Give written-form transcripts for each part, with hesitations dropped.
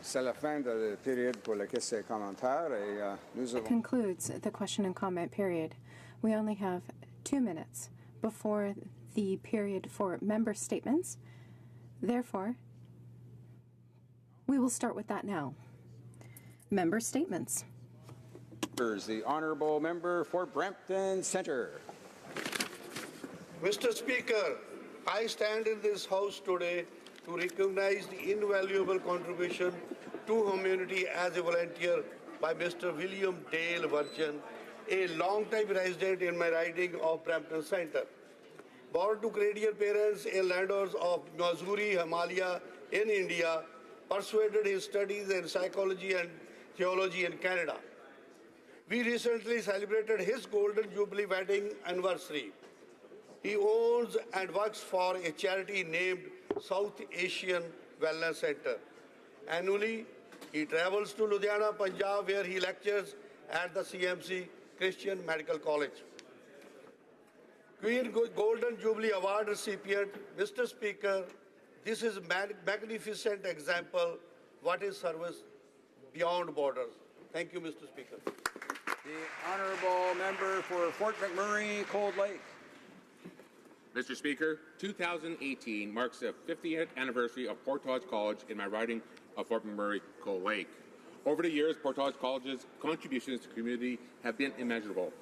c'est la fin de la période pour les questions et commentaires et nous avons... Concludes the question and comment period. We only have 2 minutes before the period for member statements. Therefore, we will start with that now. Member statements. The Honourable Member for Brampton Centre. Mr. Speaker, I stand in this House today to recognize the invaluable contribution to humanity as a volunteer by Mr. William Dale Virgin, a long-time resident in my riding of Brampton Centre. Born to Canadian parents and landowners of Missouri, Himalaya in India, pursued his studies in psychology and theology in Canada. We recently celebrated his Golden Jubilee wedding anniversary. He owns and works for a charity named South Asian Wellness Center. Annually, he travels to Ludhiana, Punjab, where he lectures at the CMC Christian Medical College. Queen Golden Jubilee Award recipient, Mr. Speaker, this is a magnificent example what is service beyond borders. Thank you, Mr. Speaker. The Honourable Member for Fort McMurray, Cold Lake. Mr. Speaker, 2018 marks the 50th anniversary of Portage College in my riding of Fort McMurray, Cold Lake. Over the years, Portage College's contributions to the community have been immeasurable,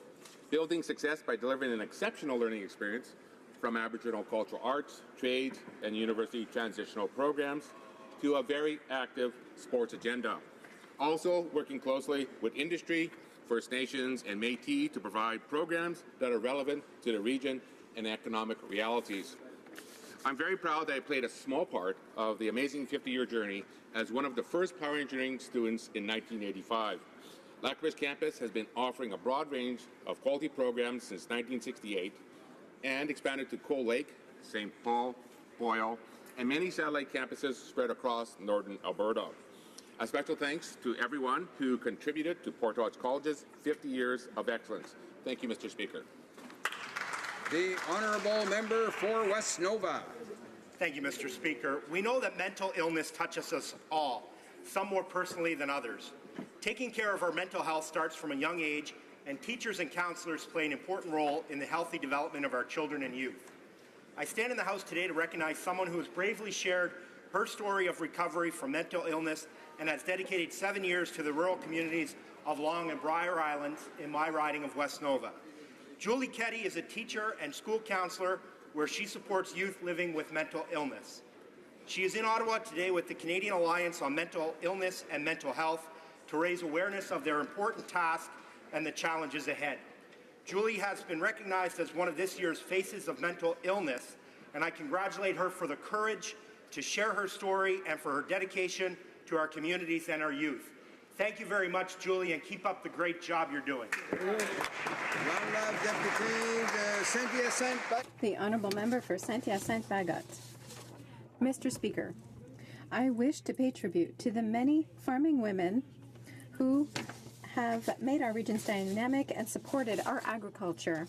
building success by delivering an exceptional learning experience from Aboriginal cultural arts, trades, and university transitional programs to a very active sports agenda. Also working closely with industry, First Nations, and Métis to provide programs that are relevant to the region and economic realities. I'm very proud that I played a small part of the amazing 50-year journey as one of the first power engineering students in 1985. Lethbridge campus has been offering a broad range of quality programs since 1968 and expanded to Cold Lake, St. Paul, Boyle, and many satellite campuses spread across northern Alberta. A special thanks to everyone who contributed to Portage College's 50 years of excellence. Thank you, Mr. Speaker. The Honourable Member for West Nova. Thank you, Mr. Speaker. We know that mental illness touches us all, some more personally than others. Taking care of our mental health starts from a young age, and teachers and counselors play an important role in the healthy development of our children and youth. I stand in the House today to recognize someone who has bravely shared her story of recovery from mental illness and has dedicated 7 years to the rural communities of Long and Briar Islands in my riding of West Nova. Julie Ketty is a teacher and school counselor where she supports youth living with mental illness. She is in Ottawa today with the Canadian Alliance on Mental Illness and Mental Health to raise awareness of their important task and the challenges ahead. Julie has been recognized as one of this year's Faces of Mental Illness, and I congratulate her for the courage to share her story and for her dedication to our communities and our youth. Thank you very much, Julie, and keep up the great job you're doing. The Honourable Member for Saint-Hyacinthe-Bagot. Mr. Speaker, I wish to pay tribute to the many farming women who have made our regions dynamic and supported our agriculture.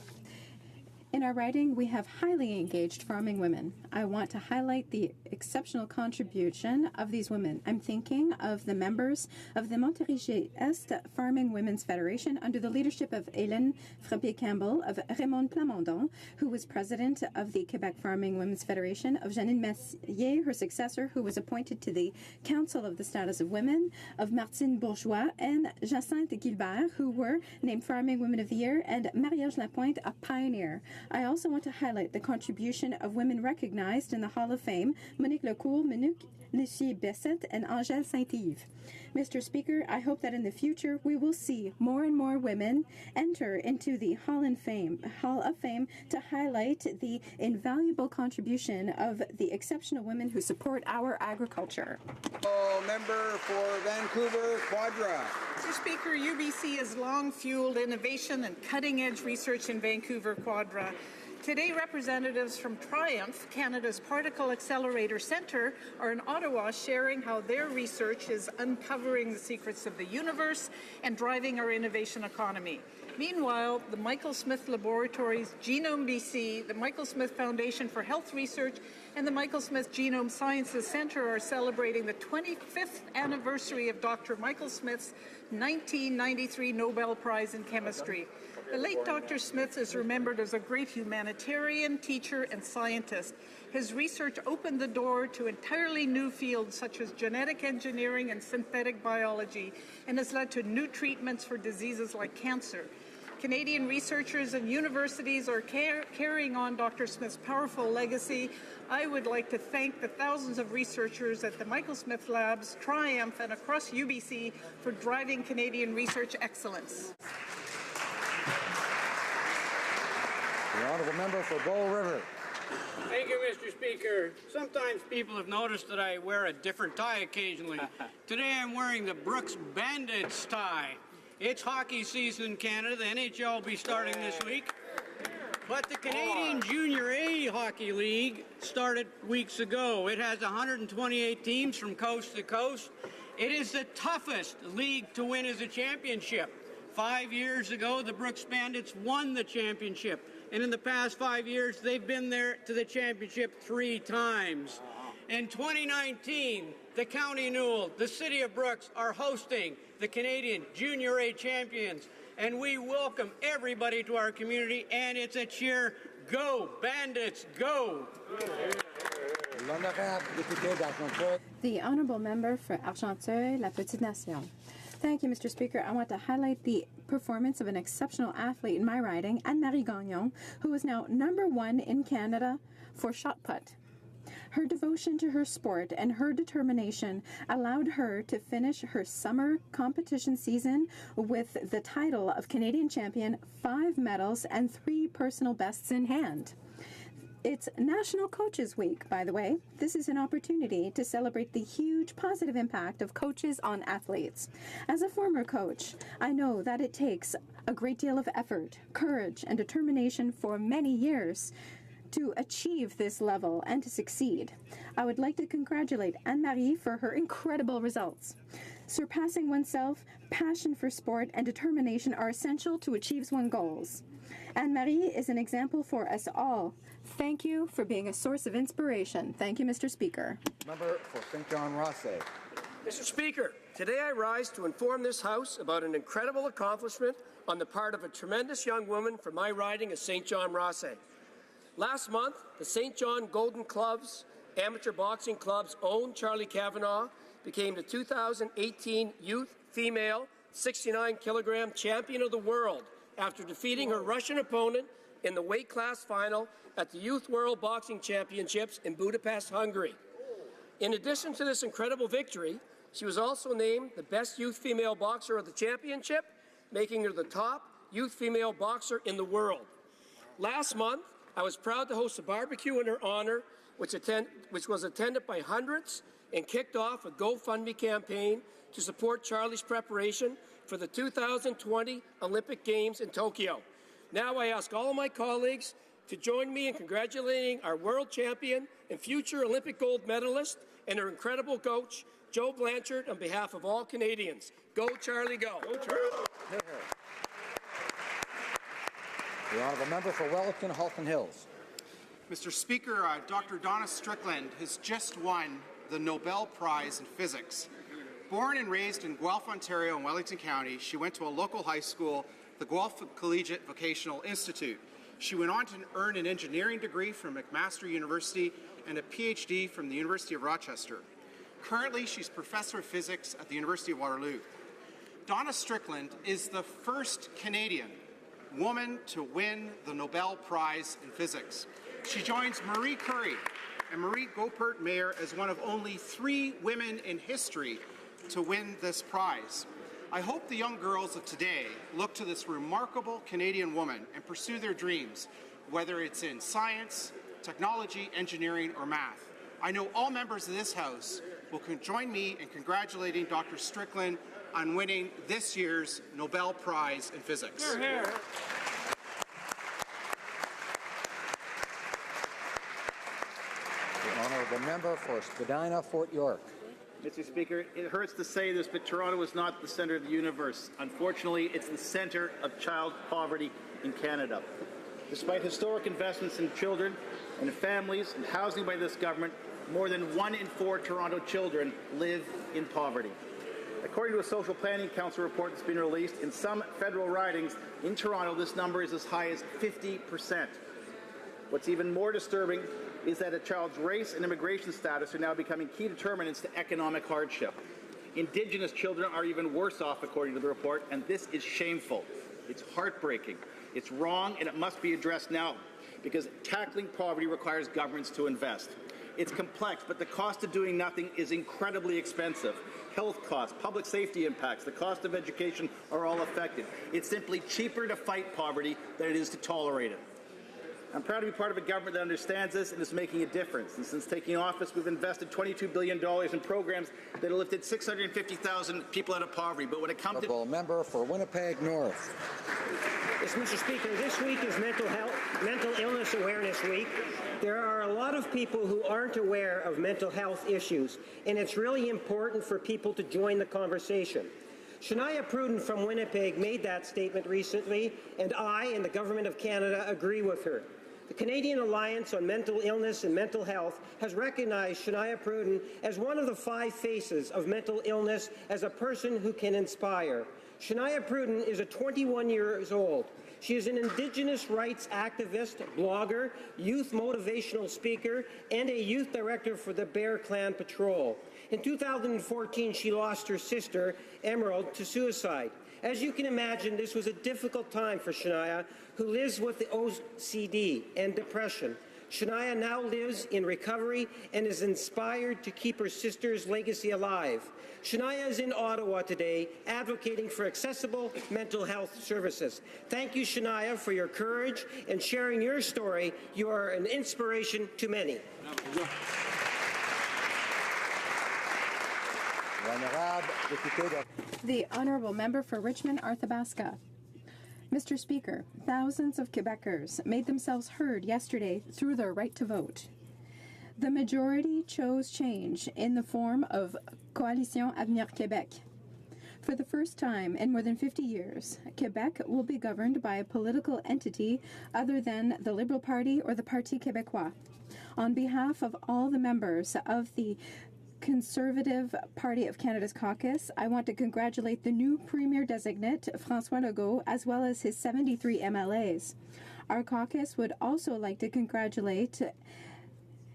In our riding, we have highly engaged farming women. I want to highlight the exceptional contribution of these women. I'm thinking of the members of the Montérégie-Est Farming Women's Federation under the leadership of Hélène Frappier-Campbell, of Raymond Plamondon, who was president of the Quebec Farming Women's Federation, of Janine Messier, her successor, who was appointed to the Council of the Status of Women, of Martine Bourgeois and Jacinthe Gilbert, who were named Farming Women of the Year, and Marie-Ange Lapointe, a pioneer. I also want to highlight the contribution of women recognized in the Hall of Fame, Monique Lecourt, Monique Lucie-Bessette, and Angèle Saint-Yves. Mr. Speaker, I hope that in the future we will see more and more women enter into the Hall of Fame to highlight the invaluable contribution of the exceptional women who support our agriculture. Member for Vancouver Quadra. Mr. Speaker, UBC has long fueled innovation and cutting-edge research in Vancouver Quadra. Today, representatives from Triumph, Canada's Particle Accelerator Centre, are in Ottawa sharing how their research is uncovering the secrets of the universe and driving our innovation economy. Meanwhile, the Michael Smith Laboratories, Genome BC, the Michael Smith Foundation for Health Research, and the Michael Smith Genome Sciences Centre are celebrating the 25th anniversary of Dr. Michael Smith's 1993 Nobel Prize in Chemistry. The late Dr. Smith is remembered as a great humanitarian, teacher, and scientist. His research opened the door to entirely new fields such as genetic engineering and synthetic biology, and has led to new treatments for diseases like cancer. Canadian researchers and universities are carrying on Dr. Smith's powerful legacy. I would like to thank the thousands of researchers at the Michael Smith Labs, Triumph, and across UBC for driving Canadian research excellence. The honourable member for Bow River. Thank you, Mr. Speaker. Sometimes people have noticed that I wear a different tie occasionally. Today I'm wearing the Brooks Bandits tie. It's hockey season in Canada. The NHL will be starting this week. But the Canadian Junior A Hockey League started weeks ago. It has 128 teams from coast to coast. It is the toughest league to win as a championship. 5 years ago, the Brooks Bandits won the championship. And in the past 5 years, they've been there to the championship 3 times. In 2019, the County Newell, the City of Brooks are hosting the Canadian Junior A Champions. And we welcome everybody to our community, and it's a cheer. Go, Bandits, go! The Honourable Member for Argenteuil, La Petite Nation. Thank you, Mr. Speaker. I want to highlight the performance of an exceptional athlete in my riding, Anne-Marie Gagnon, who is now #1 in Canada for shot put. Her devotion to her sport and her determination allowed her to finish her summer competition season with the title of Canadian champion, 5 medals, and 3 personal bests in hand. It's National Coaches Week, by the way. This is an opportunity to celebrate the huge positive impact of coaches on athletes. As a former coach, I know that it takes a great deal of effort, courage, and determination for many years to achieve this level and to succeed. I would like to congratulate Anne-Marie for her incredible results. Surpassing oneself, passion for sport, and determination are essential to achieve one's goals. Anne-Marie is an example for us all. Thank you for being a source of inspiration. Thank you, Mr. Speaker. Member for St. John Rothsay. Mr. Speaker, today I rise to inform this House about an incredible accomplishment on the part of a tremendous young woman from my riding of St. John Rothsay. Last month, the St. John Golden Clubs Amateur Boxing Club's own Charlie Kavanagh became the 2018 Youth Female 69-kilogram champion of the world after defeating her Russian opponent in the weight class final at the Youth World Boxing Championships in Budapest, Hungary. In addition to this incredible victory, she was also named the best youth female boxer of the championship, making her the top youth female boxer in the world. Last month, I was proud to host a barbecue in her honor, which was attended by hundreds and kicked off a GoFundMe campaign to support Charlie's preparation for the 2020 Olympic Games in Tokyo. Now I ask all of my colleagues to join me in congratulating our world champion and future Olympic gold medalist and her incredible coach, Joe Blanchard, on behalf of all Canadians. Go, Charlie, go. Go, Charlie. The honourable member for Wellington, Halton Hills. Mr. Speaker, Dr. Donna Strickland has just won the Nobel Prize in Physics. Born and raised in Guelph, Ontario, in Wellington County, she went to a local high school, the Guelph Collegiate Vocational Institute. She went on to earn an engineering degree from McMaster University and a PhD from the University of Rochester. Currently, she's professor of physics at the University of Waterloo. Donna Strickland is the first Canadian woman to win the Nobel Prize in Physics. She joins Marie Curie and Marie Goeppert-Mayer as one of only 3 women in history to win this prize. I hope the young girls of today look to this remarkable Canadian woman and pursue their dreams, whether it's in science, technology, engineering, or math. I know all members of this House will join me in congratulating Dr. Strickland on winning this year's Nobel Prize in Physics. Hear, hear. The honourable member for Spadina, Fort York. Mr. Speaker, it hurts to say this, but Toronto is not the centre of the universe. Unfortunately, it's the centre of child poverty in Canada. Despite historic investments in children, and families and housing by this government, more than 1 in 4 Toronto children live in poverty. According to a Social Planning Council report that's been released, in some federal ridings in Toronto, this number is as high as 50%. What's even more disturbing is that a child's race and immigration status are now becoming key determinants to economic hardship. Indigenous children are even worse off, according to the report, and this is shameful. It's heartbreaking. It's wrong, and it must be addressed now, because tackling poverty requires governments to invest. It's complex, but the cost of doing nothing is incredibly expensive. Health costs, public safety impacts, the cost of education are all affected. It's simply cheaper to fight poverty than it is to tolerate it. I'm proud to be part of a government that understands this and is making a difference. And since taking office, we've invested $22 billion in programs that have lifted 650,000 people out of poverty. But when it comes to... Member for Winnipeg North. Yes, Mr. Speaker, this week is Mental Illness Awareness Week. There are a lot of people who aren't aware of mental health issues, and it's really important for people to join the conversation. Shania Pruden from Winnipeg made that statement recently, and I and the Government of Canada agree with her. The Canadian Alliance on Mental Illness and Mental Health has recognized Shania Pruden as one of the 5 faces of mental illness as a person who can inspire. Shania Pruden is 21 years old. She is an Indigenous rights activist, blogger, youth motivational speaker, and a youth director for the Bear Clan Patrol. In 2014, she lost her sister, Emerald, to suicide. As you can imagine, this was a difficult time for Shania, who lives with the OCD and depression. Shania now lives in recovery and is inspired to keep her sister's legacy alive. Shania is in Ottawa today advocating for accessible mental health services. Thank you, Shania, for your courage and sharing your story. You are an inspiration to many. The Honourable Member for Richmond Arthabaska. Mr. Speaker, thousands of Quebecers made themselves heard yesterday through their right to vote. The majority chose change in the form of Coalition Avenir Québec. For the first time in more than 50 years, Quebec will be governed by a political entity other than the Liberal Party or the Parti Québécois. On behalf of all the members of the Conservative Party of Canada's caucus, I want to congratulate the new Premier-designate, François Legault, as well as his 73 MLAs. Our caucus would also like to congratulate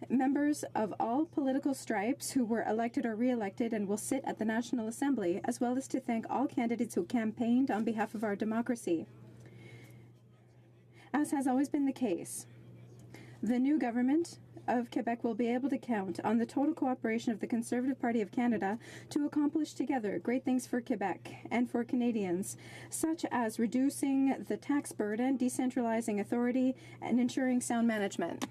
members of all political stripes who were elected or re-elected and will sit at the National Assembly, as well as to thank all candidates who campaigned on behalf of our democracy. As has always been the case, the new government of Quebec will be able to count on the total cooperation of the Conservative Party of Canada to accomplish together great things for Quebec and for Canadians, such as reducing the tax burden, decentralizing authority, and ensuring sound management.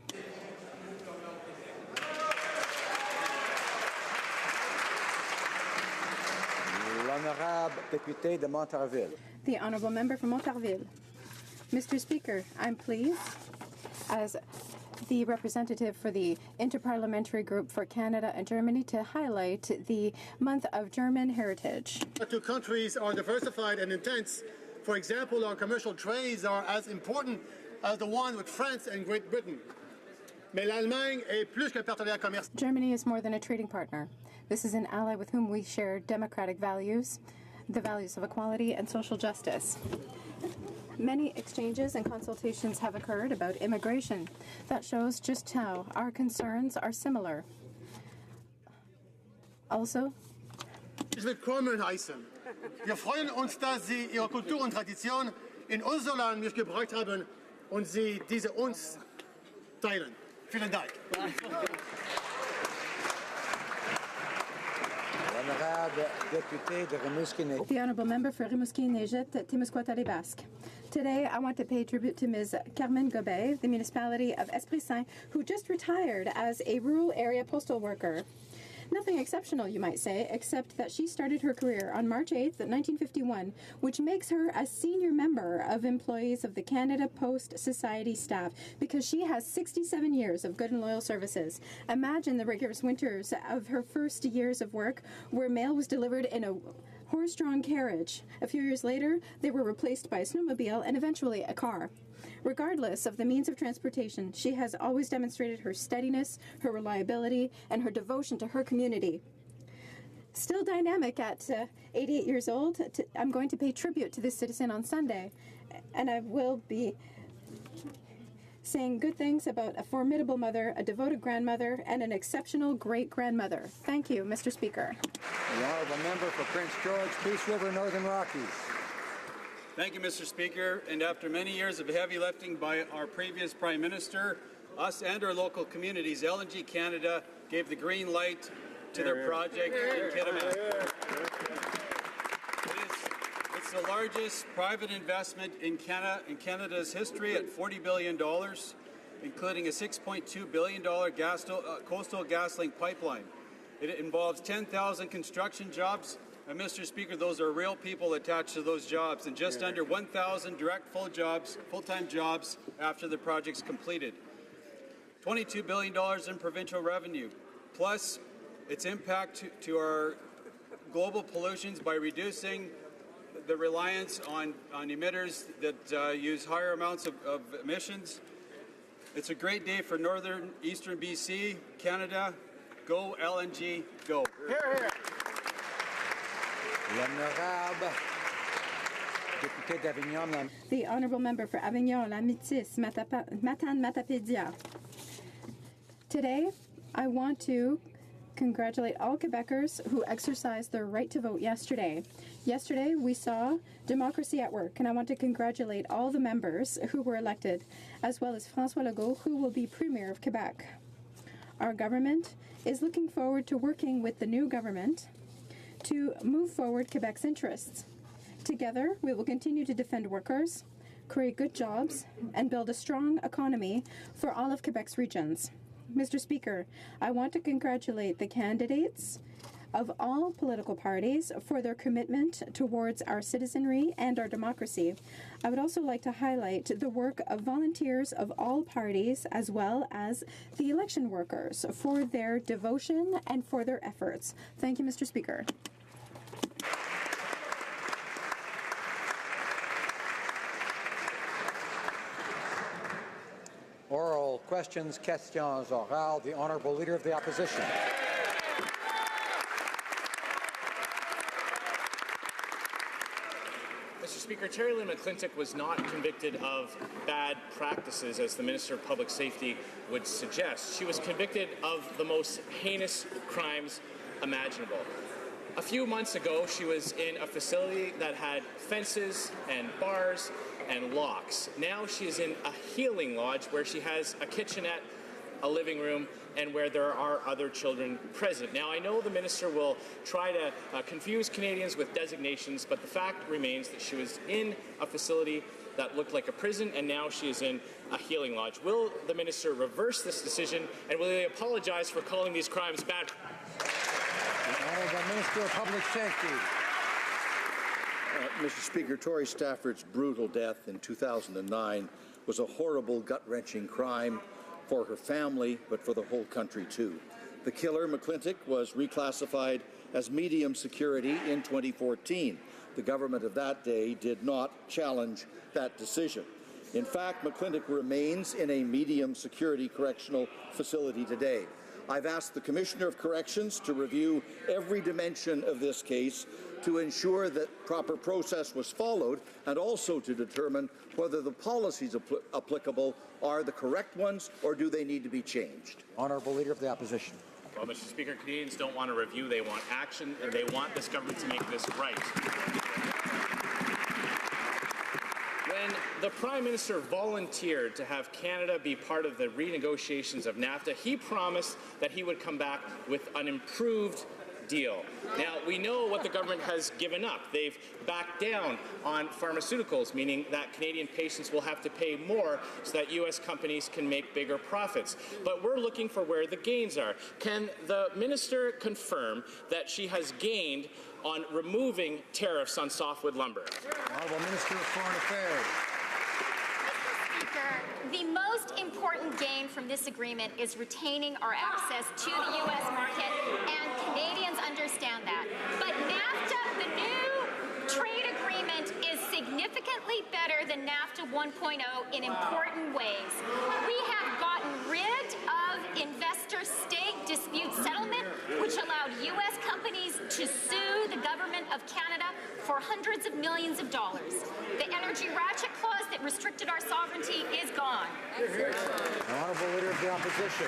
L'honorable député de Montarville. The Honourable Member for Montarville. Mr. Speaker, I'm pleased, as the representative for the Interparliamentary Group for Canada and Germany, to highlight the month of German heritage. Our two countries are diversified and intense. For example, our commercial trades are as important as the one with France and Great Britain. Mais l'Allemagne est plus qu'un partenaire commercial. Germany is more than a trading partner. This is an ally with whom we share democratic values, the values of equality and social justice. Many exchanges and consultations have occurred about immigration. That shows just how our concerns are similar. Also, Willkommen heißen. Wir freuen uns, dass Sie Ihre Kultur und Tradition in unser Land mitgebracht haben und Sie diese uns teilen. Vielen Dank. The Honourable Member for Rimouski-Neigette, Témiscouata-les-Basques. Today, I want to pay tribute to Ms. Carmen Gobet, the municipality of Esprit Saint, who just retired as a rural area postal worker. Nothing exceptional, you might say, except that she started her career on March 8th, 1951, which makes her a senior member of employees of the Canada Post Society staff, because she has 67 years of good and loyal services. Imagine the rigorous winters of her first years of work, where mail was delivered in a horse-drawn carriage. A few years later, they were replaced by a snowmobile and eventually a car. Regardless of the means of transportation, she has always demonstrated her steadiness, her reliability, and her devotion to her community. Still dynamic at 88 years old, I'm going to pay tribute to this citizen on Sunday, and I will be saying good things about a formidable mother, a devoted grandmother, and an exceptional great-grandmother. Thank you, Mr. Speaker. The honourable member for Prince George, Peace River, Northern Rockies. Thank you, Mr. Speaker. And after many years of heavy lifting by our previous Prime Minister, us and our local communities, LNG Canada gave the green light to their project in Kitimat. It's the largest private investment in Canada's history at $40 billion, including a $6.2 billion coastal GasLink pipeline. It involves 10,000 construction jobs. And Mr. Speaker, those are real people attached to those jobs, and just under 1,000 direct full-time jobs after the project's completed. $22 billion in provincial revenue, plus its impact to our global pollutions by reducing the reliance on emitters that use higher amounts of emissions. It's a great day for northern eastern BC, Canada. Go LNG, go. Hear, hear. The Honourable Member for Avignon, La Métis, Matane-Matapédia. Today, I want to congratulate all Quebecers who exercised their right to vote yesterday. Yesterday, we saw democracy at work, and I want to congratulate all the members who were elected, as well as François Legault, who will be Premier of Quebec. Our government is looking forward to working with the new government to move forward Quebec's interests. Together, we will continue to defend workers, create good jobs, and build a strong economy for all of Quebec's regions. Mr. Speaker, I want to congratulate the candidates of all political parties for their commitment towards our citizenry and our democracy. I would also like to highlight the work of volunteers of all parties, as well as the election workers, for their devotion and for their efforts. Thank you, Mr. Speaker. Oral questions, questions orales. The Honourable Leader of the Opposition. Mr. Speaker, Terry Lynn McClintock was not convicted of bad practices, as the Minister of Public Safety would suggest. She was convicted of the most heinous crimes imaginable. A few months ago, she was in a facility that had fences and bars and locks. Now she is in a healing lodge where she has a kitchenette, a living room, and where there are other children present. Now, I know the minister will try to confuse Canadians with designations, but the fact remains that she was in a facility that looked like a prison, and now she is in a healing lodge. Will the minister reverse this decision, and will they apologize for calling these crimes bad? The Honourable Minister of Public Safety. Mr. Speaker, Tory Stafford's brutal death in 2009 was a horrible, gut-wrenching crime for her family, but for the whole country too. The killer, McClintock, was reclassified as medium security in 2014. The government of that day did not challenge that decision. In fact, McClintock remains in a medium security correctional facility today. I've asked the Commissioner of Corrections to review every dimension of this case to ensure that proper process was followed, and also to determine whether the policies applicable are the correct ones or do they need to be changed. Honourable Leader of the Opposition. Well, Mr. Speaker, Canadians don't want a review, they want action, and they want this government to make this right. When the Prime Minister volunteered to have Canada be part of the renegotiations of NAFTA, he promised that he would come back with an improved deal. Now, we know what the government has given up. They've backed down on pharmaceuticals, meaning that Canadian patients will have to pay more so that U.S. companies can make bigger profits. But we're looking for where the gains are. Can the minister confirm that she has gained on removing tariffs on softwood lumber? Honourable Minister of Foreign Affairs. The most important gain from this agreement is retaining our access to the U.S. market, and Canadians understand that. But NAFTA, the new trade agreement, is significantly better than NAFTA 1.0 in important ways. We have gotten rid of investor-state dispute settlement, which allowed U.S. companies to sue the government of Canada for hundreds of millions of dollars. The energy ratchet clause that restricted our sovereignty is gone. Honourable Leader of the Opposition.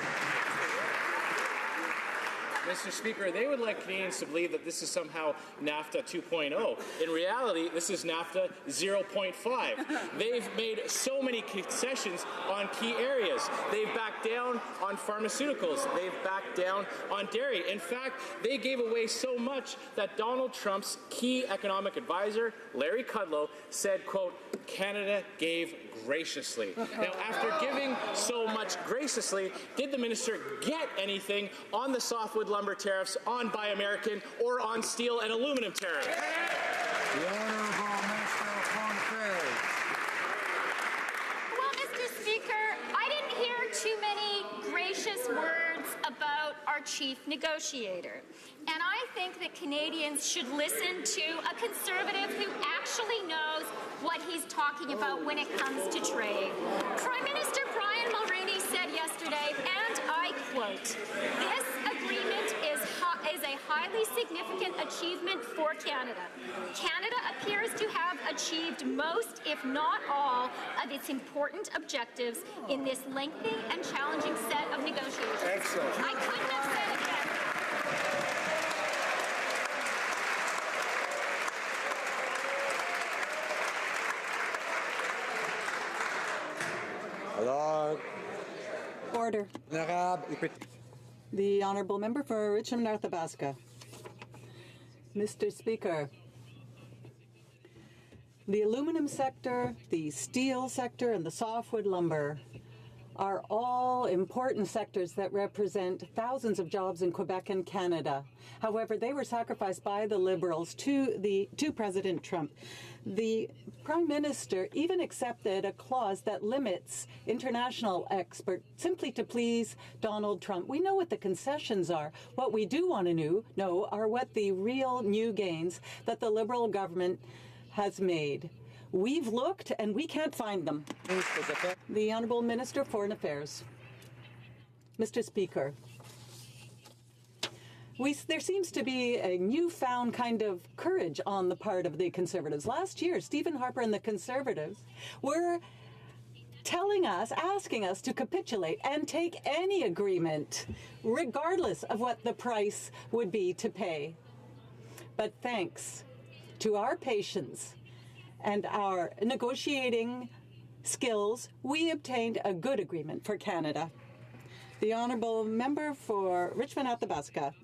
Mr. Speaker, they would like Canadians to believe that this is somehow NAFTA 2.0. In reality, this is NAFTA 0.5. They've made so many concessions on key areas. They've backed down on pharmaceuticals. They've backed down on dairy. In fact, they gave away so much that Donald Trump's key economic advisor, Larry Kudlow, said, quote, Canada gave graciously. Now, after giving so much graciously, did the minister get anything on the softwood lumber tariffs, on Buy American, or on steel and aluminum tariffs? The Honourable Minister of Foreign Affairs. Well, Mr. Speaker, I didn't hear too many gracious words about our chief negotiator. And I think that Canadians should listen to a Conservative who actually knows what he's talking about when it comes to trade. Prime Minister Brian Mulroney said yesterday, and I quote, "This agreement is a highly significant achievement for Canada. Canada appears to have achieved most, if not all, of its important objectives in this lengthy and challenging set of negotiations." Excellent. I couldn't have said it better. Alors, Order. The Honourable Member for Richmond North Athabasca. Mr. Speaker, the aluminum sector, the steel sector, and the softwood lumber are all important sectors that represent thousands of jobs in Quebec and Canada. However, they were sacrificed by the Liberals to President Trump. The Prime Minister even accepted a clause that limits international exports simply to please Donald Trump. We know what the concessions are. What we do want to know are what the real new gains that the Liberal government has made. We've looked and we can't find them. The Honourable Minister of Foreign Affairs. Mr. Speaker, there seems to be a newfound kind of courage on the part of the Conservatives. Last year, Stephen Harper and the Conservatives were telling us, asking us to capitulate and take any agreement, regardless of what the price would be to pay. But thanks to our patience and our negotiating skills, we obtained a good agreement for Canada. The Honourable Member for Richmond Athabasca.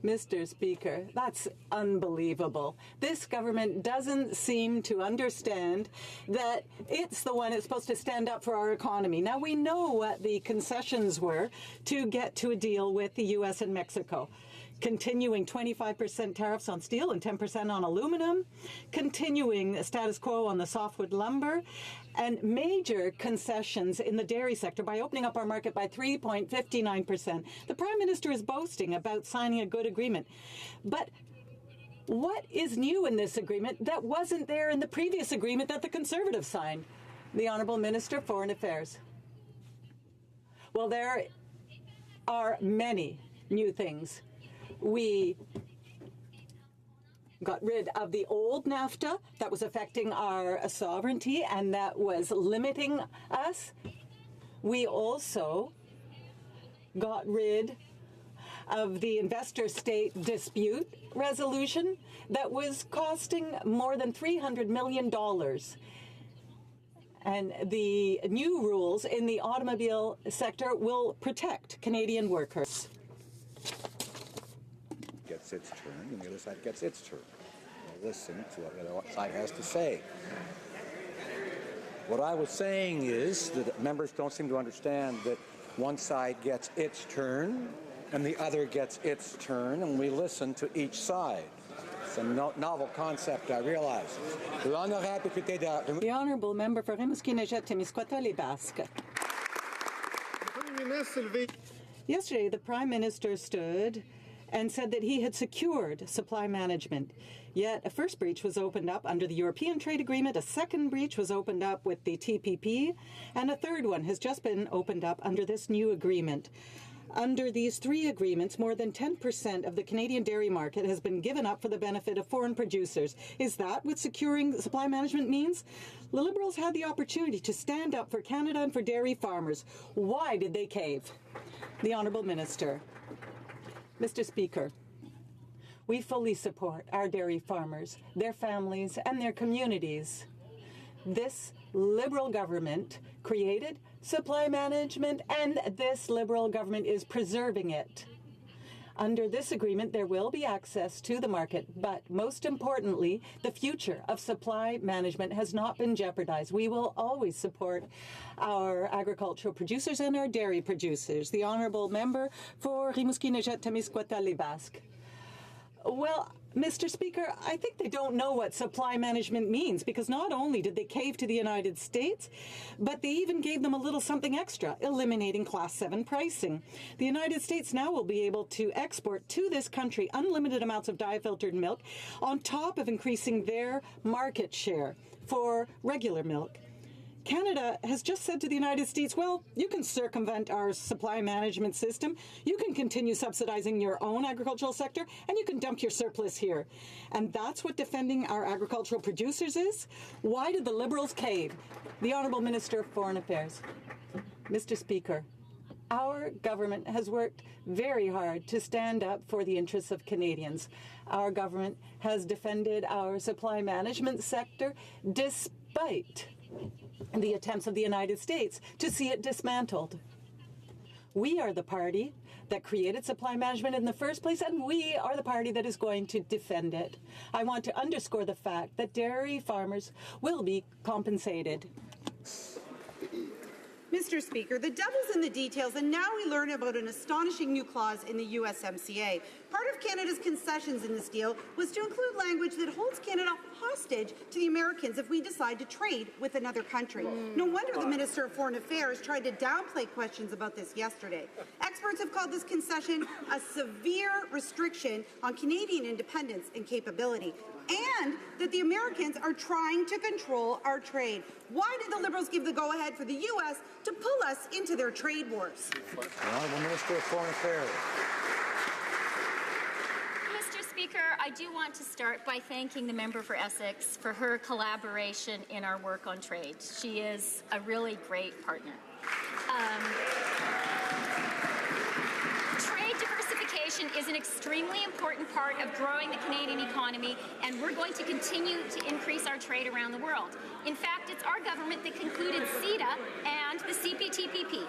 Mr. Speaker, that's unbelievable. This government doesn't seem to understand that it's the one that's supposed to stand up for our economy. Now, we know what the concessions were to get to a deal with the U.S. and Mexico. Continuing 25% tariffs on steel and 10% on aluminum, continuing the status quo on the softwood lumber, and major concessions in the dairy sector by opening up our market by 3.59%. The Prime Minister is boasting about signing a good agreement. But what is new in this agreement that wasn't there in the previous agreement that the Conservatives signed? The Honourable Minister of Foreign Affairs. Well, there are many new things. We got rid of the old NAFTA that was affecting our sovereignty and that was limiting us. We also got rid of the investor-state dispute resolution that was costing more than $300 million. And the new rules in the automobile sector will protect Canadian workers. Gets its turn, and the other side gets its turn. We'll listen to what the other side has to say. What I was saying is that members don't seem to understand that one side gets its turn and the other gets its turn, and we listen to each side. It's a novel concept, I realize. The Honourable Member for Rimouski-Nejet-Témiscouata-Les-Basques. Yesterday, the Prime Minister stood and said that he had secured supply management. Yet a first breach was opened up under the European Trade Agreement, a second breach was opened up with the TPP, and a third one has just been opened up under this new agreement. Under these three agreements, more than 10% of the Canadian dairy market has been given up for the benefit of foreign producers. Is that what securing supply management means? The Liberals had the opportunity to stand up for Canada and for dairy farmers. Why did they cave? The Honourable Minister. Mr. Speaker, we fully support our dairy farmers, their families, and their communities. This Liberal government created supply management, and this Liberal government is preserving it. Under this agreement, there will be access to the market, but most importantly, the future of supply management has not been jeopardized. We will always support our agricultural producers and our dairy producers. The Honourable Member for Rimouski-Nejet-Témiscouata-Les-Basques. Well, Mr. Speaker, I think they don't know what supply management means, because not only did they cave to the United States, but they even gave them a little something extra, eliminating Class 7 pricing. The United States now will be able to export to this country unlimited amounts of dye-filtered milk, on top of increasing their market share for regular milk. Canada has just said to the United States, well, you can circumvent our supply management system, you can continue subsidizing your own agricultural sector, and you can dump your surplus here. And that's what defending our agricultural producers is? Why did the Liberals cave? The Honourable Minister of Foreign Affairs. Mr. Speaker, our government has worked very hard to stand up for the interests of Canadians. Our government has defended our supply management sector despite the attempts of the United States to see it dismantled. We are the party that created supply management in the first place, and we are the party that is going to defend it. I want to underscore the fact that dairy farmers will be compensated. Mr. Speaker, the devil's in the details, and now we learn about an astonishing new clause in the USMCA. Part of Canada's concessions in this deal was to include language that holds Canada hostage to the Americans if we decide to trade with another country. No wonder the Minister of Foreign Affairs tried to downplay questions about this yesterday. Experts have called this concession a severe restriction on Canadian independence and capability, and that the Americans are trying to control our trade. Why did the Liberals give the go-ahead for the U.S. to pull us into their trade wars? The Honourable Minister of Foreign Affairs. Mr. Speaker, I do want to start by thanking the member for Essex for her collaboration in our work on trade. She is a really great partner. Trade diversification is an extremely important part of growing the Canadian economy, and we're going to continue to increase our trade around the world. In fact, it's our government that concluded CETA and the CPTPP.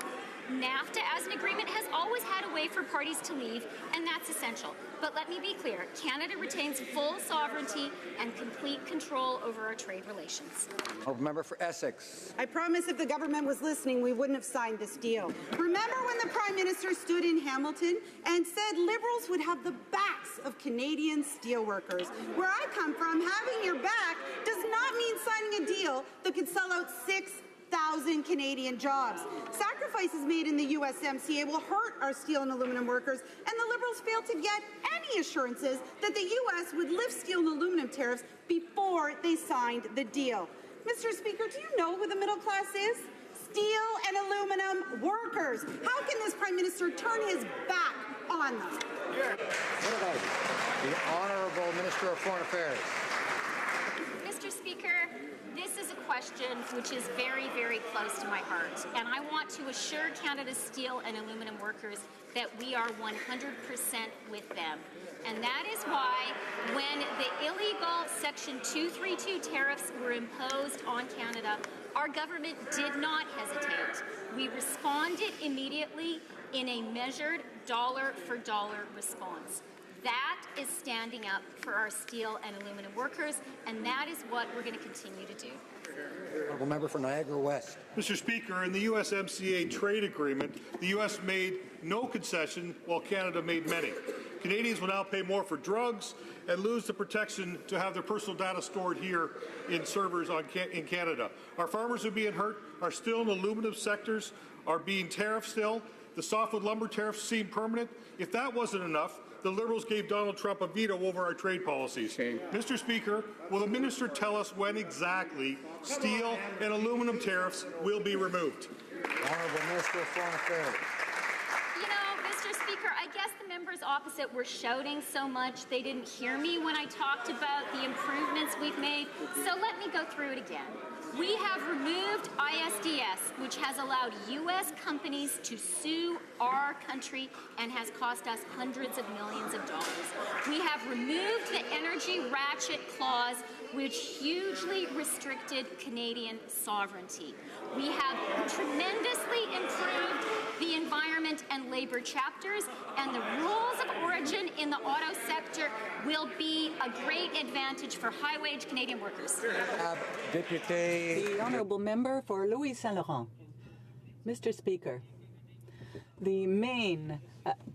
NAFTA as an agreement has always had a way for parties to leave, and that's essential. But let me be clear, Canada retains full sovereignty and complete control over our trade relations. Honourable Member for Essex. I promise if the government was listening, we wouldn't have signed this deal. Remember when the Prime Minister stood in Hamilton and said Liberals would have the backs of Canadian steelworkers? Where I come from, having your back does not mean signing a deal that could sell out 6,000 Canadian jobs. Sacrifices made in the USMCA will hurt our steel and aluminum workers, and the Liberals failed to get any assurances that the US would lift steel and aluminum tariffs before they signed the deal. Mr. Speaker, do you know who the middle class is? Steel and aluminum workers. How can this Prime Minister turn his back on them? What about the Honourable Minister of Foreign Affairs? Mr. Speaker, this is a question which is very, very close to my heart, and I want to assure Canada's steel and aluminum workers that we are 100% with them. And that is why when the illegal Section 232 tariffs were imposed on Canada, our government did not hesitate. We responded immediately in a measured dollar-for-dollar response. That is standing up for our steel and aluminum workers, and that is what we're going to continue to do. Honourable Member for Niagara West. Mr. Speaker, in the USMCA trade agreement, the U.S. made no concession while Canada made many. Canadians will now pay more for drugs and lose the protection to have their personal data stored here in servers in Canada. Our farmers are being hurt. Our steel and aluminum sectors are being tariffed still. The softwood lumber tariffs seem permanent. If that wasn't enough, the Liberals gave Donald Trump a veto over our trade policies. Mr. Speaker, will the minister tell us when exactly steel and aluminum tariffs will be removed? Honourable Minister of Foreign Affairs. You know, Mr. Speaker, I guess the members opposite were shouting so much they didn't hear me when I talked about the improvements we've made. So let me go through it again. We have removed ISDS, which has allowed U.S. companies to sue our country and has cost us hundreds of millions of dollars. We have removed the energy ratchet clause, which hugely restricted Canadian sovereignty. We have tremendously improved the environment and labor chapters, and the rules of origin in the auto sector will be a great advantage for high-wage Canadian workers. The honourable member for Louis Saint Laurent. Mr. Speaker, the main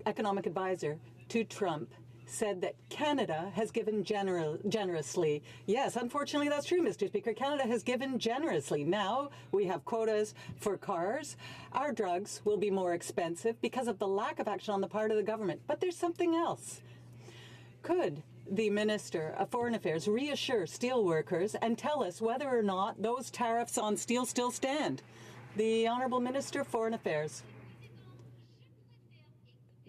economic advisor to Trump said that Canada has given generously. Yes, unfortunately, that's true, Mr. Speaker. Canada has given generously. Now we have quotas for cars. Our drugs will be more expensive because of the lack of action on the part of the government. But there's something else. Could the Minister of Foreign Affairs reassure steel workers and tell us whether or not those tariffs on steel still stand? The Honourable Minister of Foreign Affairs.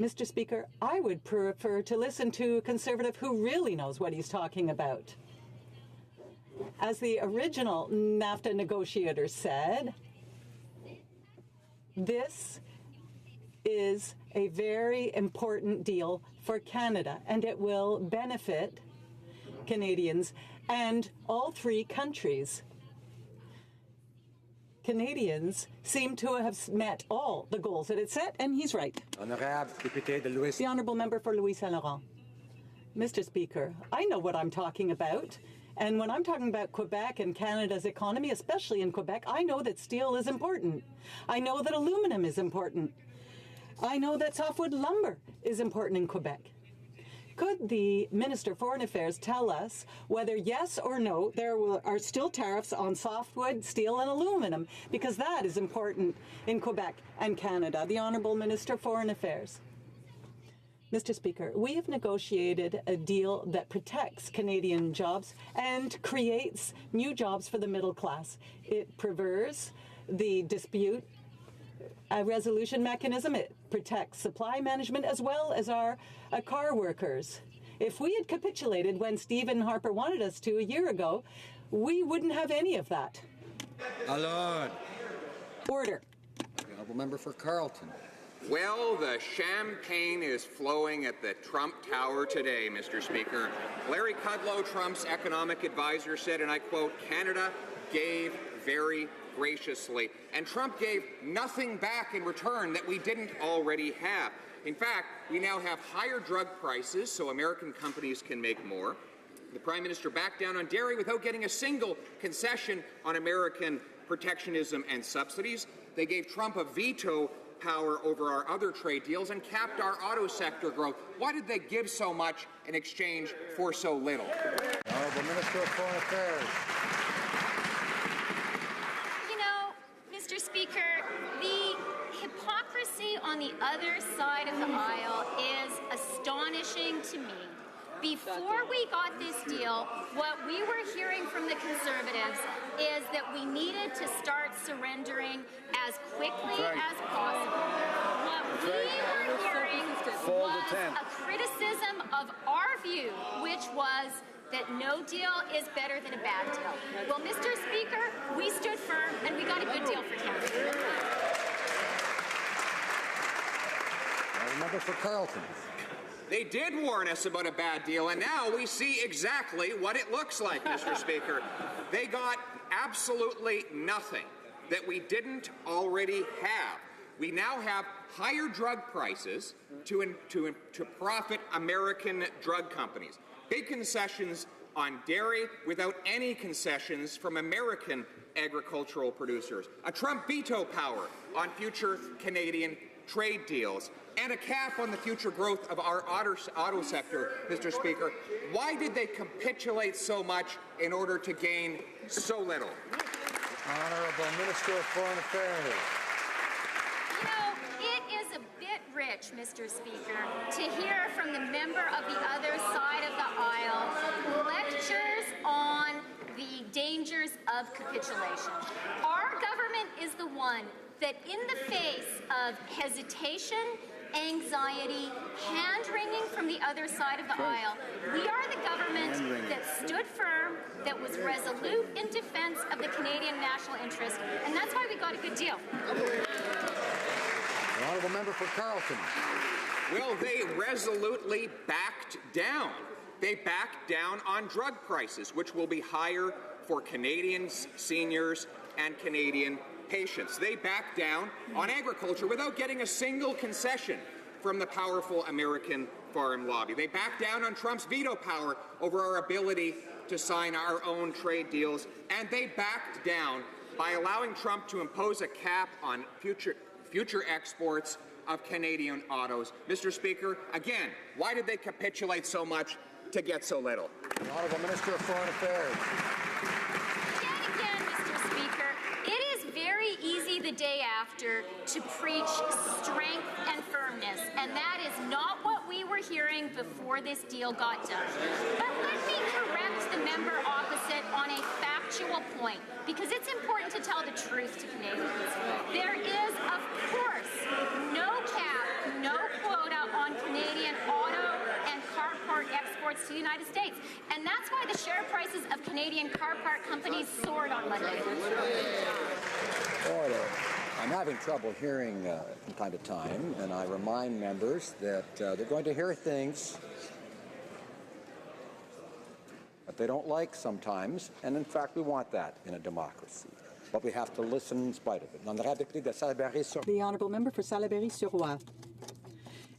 Mr. Speaker, I would prefer to listen to a Conservative who really knows what he's talking about. As the original NAFTA negotiator said, this is a very important deal for Canada, and it will benefit Canadians and all three countries. Canadians seem to have met all the goals that it set, and he's right. The Honourable Member for Louis Saint Laurent. Mr. Speaker, I know what I'm talking about. And when I'm talking about Quebec and Canada's economy, especially in Quebec, I know that steel is important. I know that aluminum is important. I know that softwood lumber is important in Quebec. Could the Minister of Foreign Affairs tell us whether yes or no there are still tariffs on softwood, steel and aluminum, because that is important in Quebec and Canada? The Honourable Minister of Foreign Affairs. Mr. Speaker, we have negotiated a deal that protects Canadian jobs and creates new jobs for the middle class. It prefers the dispute resolution mechanism. It protects supply management as well as our car workers. If we had capitulated when Stephen Harper wanted us to a year ago, we wouldn't have any of that. Alone. Order. The honourable member for Carleton. Well, the champagne is flowing at the Trump Tower today, Mr. Speaker. Larry Kudlow, Trump's economic advisor, said, and I quote, "Canada gave very graciously, and Trump gave nothing back in return that we didn't already have. In fact, we now have higher drug prices so American companies can make more. The Prime Minister backed down on dairy without getting a single concession on American protectionism and subsidies. They gave Trump a veto power over our other trade deals and capped our auto sector growth. Why did they give so much in exchange for so little?" Honourable Minister of Foreign Affairs. Mr. Speaker, the hypocrisy on the other side of the aisle is astonishing to me. Before we got this deal, what we were hearing from the Conservatives is that we needed to start surrendering as quickly as possible. What we were hearing was a criticism of our view, which was that no deal is better than a bad deal. Well, Mr. Speaker, we stood firm and we got a good deal for Canada. Member for Carleton. They did warn us about a bad deal, and now we see exactly what it looks like, Mr. Speaker. They got absolutely nothing that we didn't already have. We now have higher drug prices to profit American drug companies. Big concessions on dairy without any concessions from American agricultural producers. A Trump veto power on future Canadian trade deals. And a cap on the future growth of our auto sector, Mr. Speaker. Why did they capitulate so much in order to gain so little? Honourable Minister of Foreign Affairs. You know, it is a bit rich rich, Mr. Speaker, to hear from the member of the other side of the aisle lectures on the dangers of capitulation. Our government is the one that in the face of hesitation, anxiety, hand-wringing from the other side of the aisle, we are the government that stood firm, that was resolute in defense of the Canadian national interest, and that's why we got a good deal. The honourable member for Carleton. Well, they resolutely backed down. They backed down on drug prices, which will be higher for Canadians, seniors, and Canadian patients. They backed down on agriculture without getting a single concession from the powerful American farm lobby. They backed down on Trump's veto power over our ability to sign our own trade deals, and they backed down by allowing Trump to impose a cap on future exports of Canadian autos. Mr. Speaker, again, why did they capitulate so much to get so little? The Honourable Minister of Foreign Affairs. Again, Mr. Speaker, it is very easy the day after to preach strength and firmness, and that is not what we were hearing before this deal got done. But let me correct the member opposite on a factual point, because it's important to tell the truth to Canadians. There is, of course, no cap, no quota on Canadian auto and car part exports to the United States. And that's why the share prices of Canadian car part companies soared on Monday. Order. I'm having trouble hearing from time to time, and I remind members that they're going to hear things that they don't like sometimes, and in fact we want that in a democracy. But we have to listen in spite of it. The Honourable Member for Salaberry-sur-Roi.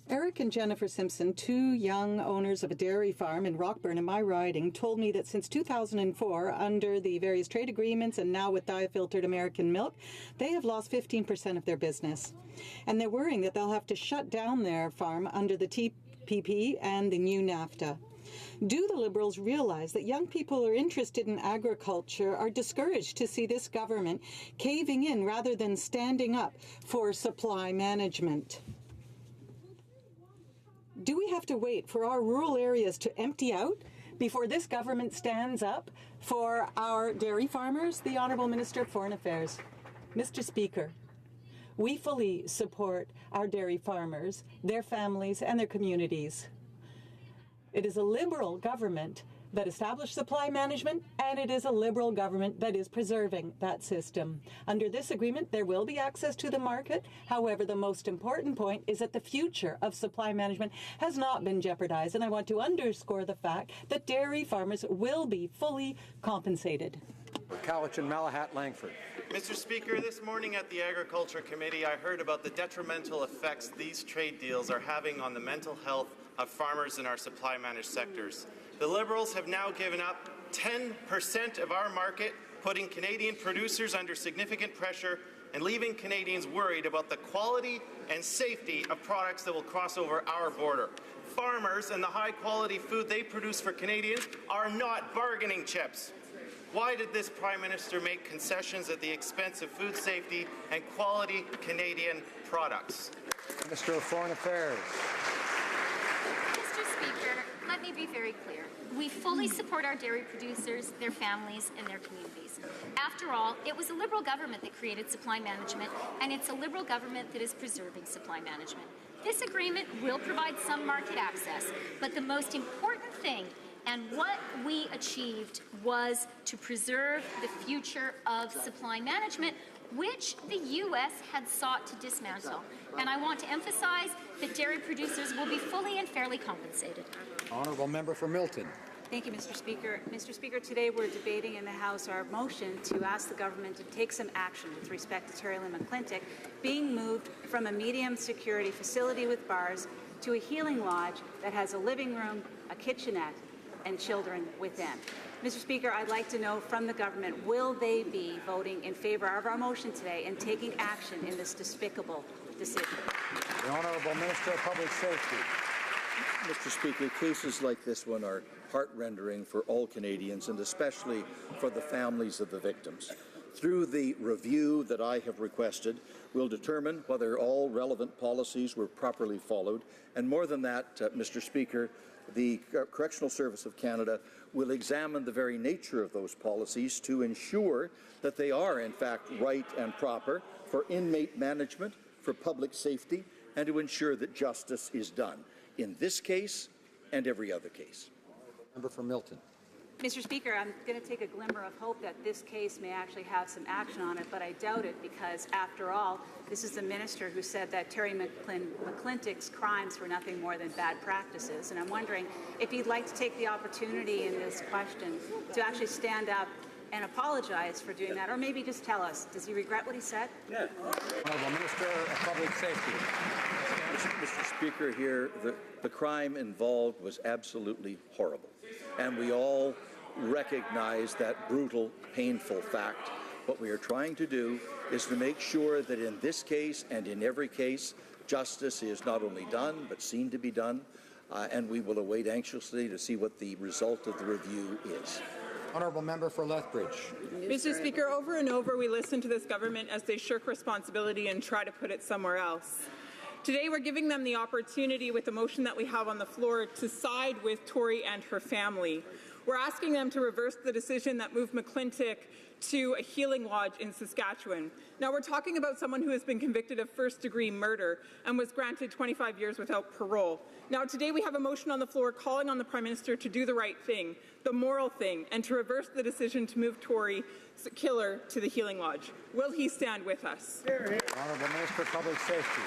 Eric and Jennifer Simpson, two young owners of a dairy farm in Rockburn in my riding, told me that since 2004, under the various trade agreements and now with diafiltered American milk, they have lost 15% of their business. And they're worrying that they'll have to shut down their farm under the TPP and the new NAFTA. Do the Liberals realize that young people who are interested in agriculture are discouraged to see this government caving in rather than standing up for supply management? Do we have to wait for our rural areas to empty out before this government stands up for our dairy farmers? The Honourable Minister of Foreign Affairs. Mr. Speaker, we fully support our dairy farmers, their families, and their communities. It is a Liberal government that established supply management, and it is a Liberal government that is preserving that system. Under this agreement, there will be access to the market. However, the most important point is that the future of supply management has not been jeopardized, and I want to underscore the fact that dairy farmers will be fully compensated. Cowichan, Malahat, Langford. Mr. Speaker, this morning at the Agriculture Committee, I heard about the detrimental effects these trade deals are having on the mental health of farmers in our supply managed sectors. The Liberals have now given up 10% of our market, putting Canadian producers under significant pressure and leaving Canadians worried about the quality and safety of products that will cross over our border. Farmers and the high-quality food they produce for Canadians are not bargaining chips. Why did this Prime Minister make concessions at the expense of food safety and quality Canadian products? Minister of Foreign Affairs. Mr. Speaker, let me be very clear. We fully support our dairy producers, their families, and their communities. After all, it was a Liberal government that created supply management, and it's a Liberal government that is preserving supply management. This agreement will provide some market access, but the most important thing and what we achieved was to preserve the future of supply management, which the U.S. had sought to dismantle. And I want to emphasize that dairy producers will be fully and fairly compensated. Honourable Member for Milton. Thank you, Mr. Speaker. Mr. Speaker, today we're debating in the House our motion to ask the government to take some action with respect to Terry Lynn McClintic being moved from a medium security facility with bars to a healing lodge that has a living room, a kitchenette, and children within. Mr. Speaker, I'd like to know from the government, will they be voting in favour of our motion today and taking action in this despicable decision? The Honourable Minister of Public Safety. Mr. Speaker, cases like this one are heart-rendering for all Canadians and especially for the families of the victims. Through the review that I have requested, we'll determine whether all relevant policies were properly followed. And more than that, Mr. Speaker, the Correctional Service of Canada will examine the very nature of those policies to ensure that they are, in fact, right and proper for inmate management, for public safety, and to ensure that justice is done in this case and every other case. Member for Milton. Mr. Speaker, I'm going to take a glimmer of hope that this case may actually have some action on it, but I doubt it because, after all, this is the minister who said that Terry McClintock's crimes were nothing more than bad practices. And I'm wondering if he'd like to take the opportunity in this question to actually stand up and apologize for doing that, or maybe just tell us, does he regret what he said? Yeah. Honourable Minister of Public Safety. Mr. Speaker, here, the crime involved was absolutely horrible. And we all recognize that brutal, painful fact. What we are trying to do is to make sure that in this case and in every case, justice is not only done, but seen to be done. And we will await anxiously to see what the result of the review is. Honourable Member for Lethbridge. Mr. Speaker, over and over we listen to this government as they shirk responsibility and try to put it somewhere else. Today we're giving them the opportunity with the motion that we have on the floor to side with Tori and her family. We're asking them to reverse the decision that moved McClintock to a healing lodge in Saskatchewan. Now we're talking about someone who has been convicted of first-degree murder and was granted 25 years without parole. Now today we have a motion on the floor calling on the Prime Minister to do the right thing, the moral thing, and to reverse the decision to move Tori's killer to the healing lodge. Will he stand with us? Honourable Minister of Public Safety.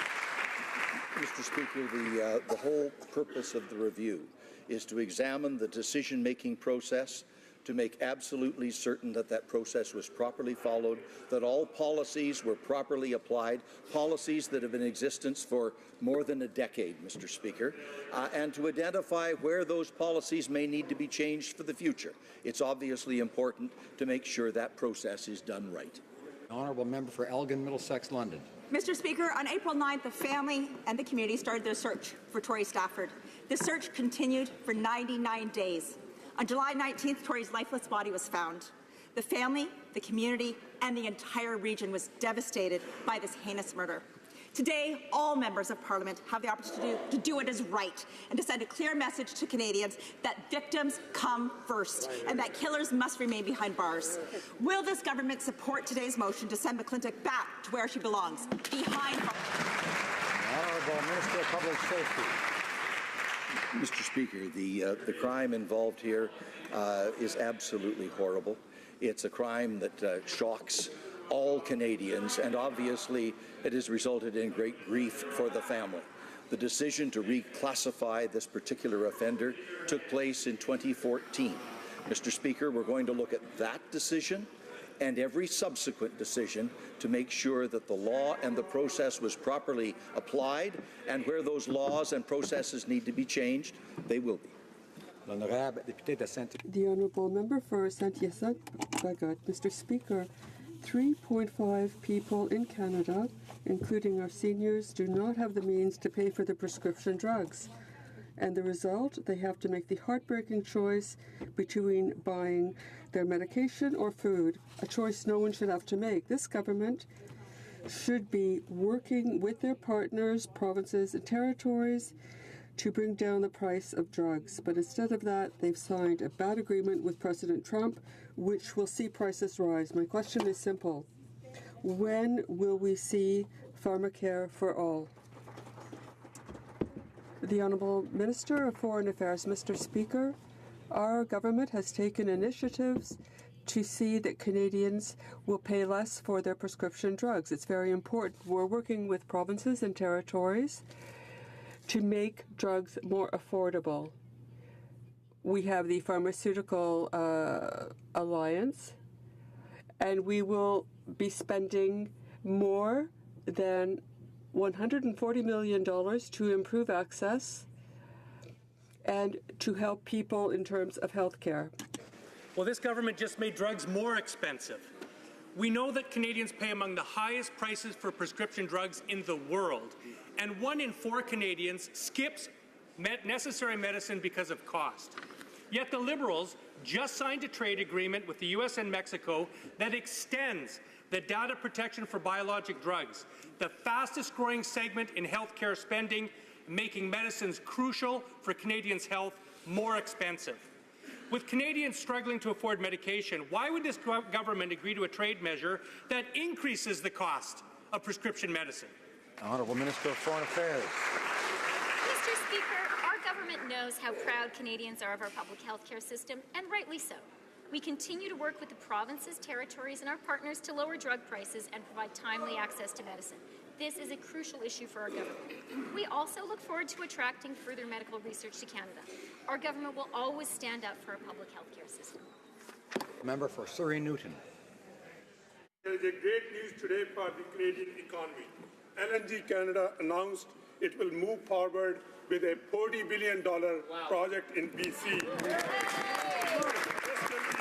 Mr. Speaker, the whole purpose of the review is to examine the decision-making process, to make absolutely certain that that process was properly followed, that all policies were properly applied, policies that have been in existence for more than a decade, Mr. Speaker, and to identify where those policies may need to be changed for the future. It's obviously important to make sure that process is done right. Honourable Member for Elgin, Middlesex, London. Mr. Speaker, on April 9th, the family and the community started their search for Tori Stafford. The search continued for 99 days. On July 19th, Tori's lifeless body was found. The family, the community, and the entire region was devastated by this heinous murder. Today, all members of Parliament have the opportunity to do what is right and to send a clear message to Canadians that victims come first and that killers must remain behind bars. Will this government support today's motion to send McClintock back to where she belongs, behind bars? Honourable Minister of Public Safety. Mr. Speaker, the crime involved here is absolutely horrible. It's a crime that shocks all Canadians, and obviously it has resulted in great grief for the family. The decision to reclassify this particular offender took place in 2014. Mr. Speaker, we're going to look at that decision and every subsequent decision to make sure that the law and the process was properly applied, and where those laws and processes need to be changed, they will be. The Honourable Member for Saint-Hyacinthe-Bagot. Mr. Speaker, 3.5 people in Canada, including our seniors, do not have the means to pay for their prescription drugs. And the result, they have to make the heartbreaking choice between buying their medication or food, a choice no one should have to make. This government should be working with their partners, provinces and territories to bring down the price of drugs. But instead of that, they've signed a bad agreement with President Trump, which will see prices rise. My question is simple. When will we see pharmacare for all? The Honourable Minister of Foreign Affairs. Mr. Speaker, our government has taken initiatives to see that Canadians will pay less for their prescription drugs. It's very important. We're working with provinces and territories to make drugs more affordable. We have the Pharmaceutical Alliance, and we will be spending more than $140 million to improve access and to help people in terms of health care. Well, this government just made drugs more expensive. We know that Canadians pay among the highest prices for prescription drugs in the world, and 1 in 4 Canadians skips necessary medicine because of cost. Yet the Liberals just signed a trade agreement with the U.S. and Mexico that extends the data protection for biologic drugs, the fastest growing segment in healthcare spending, making medicines crucial for Canadians' health more expensive. With Canadians struggling to afford medication, why would this government agree to a trade measure that increases the cost of prescription medicine? Honourable Minister of Foreign Affairs. Mr. Speaker, our government knows how proud Canadians are of our public health care system, and rightly so. We continue to work with the provinces, territories, and our partners to lower drug prices and provide timely access to medicine. This is a crucial issue for our government. We also look forward to attracting further medical research to Canada. Our government will always stand up for our public health care system. Member for Surrey Newton. There is a great news today for the Canadian economy. LNG Canada announced it will move forward with a $40 billion project in BC. This will be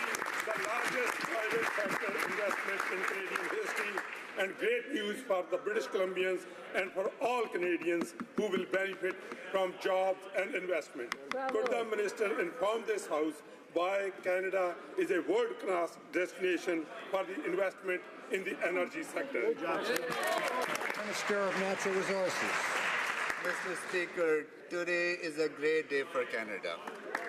the largest private sector investment in Canadian history, and great news for the British Columbians and for all Canadians who will benefit from jobs and investment. Could the Minister inform this House why Canada is a world-class destination for the investment in the energy sector? Minister of Natural Resources. Mr. Speaker, today is a great day for Canada.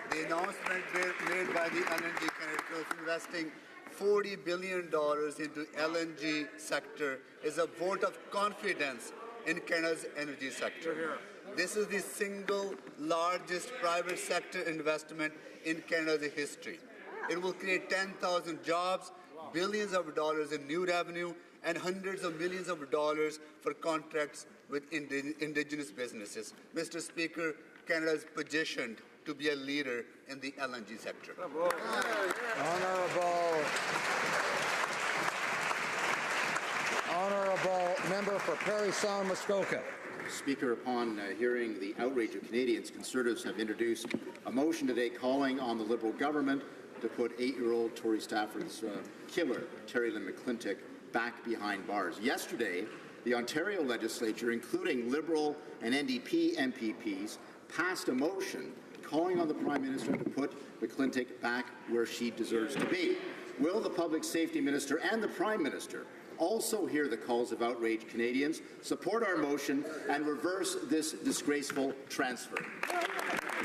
The announcement made by the LNG Canada of investing $40 billion into LNG sector is a vote of confidence in Canada's energy sector. This is the single largest private sector investment in Canada's history. It will create 10,000 jobs, billions of dollars in new revenue, and hundreds of millions of dollars for contracts with Indigenous businesses. Mr. Speaker, Canada is positioned to be a leader in the LNG sector. Honourable member for Parry Sound Muskoka. Speaker, upon hearing the outrage of Canadians, Conservatives have introduced a motion today calling on the Liberal government to put 8-year-old Tory Stafford's killer, Terry Lynn McClintic, back behind bars. Yesterday, the Ontario legislature, including Liberal and NDP MPPs, passed a motion calling on the Prime Minister to put McClintic back where she deserves to be. Will the Public Safety Minister and the Prime Minister also hear the calls of outraged Canadians, support our motion, and reverse this disgraceful transfer?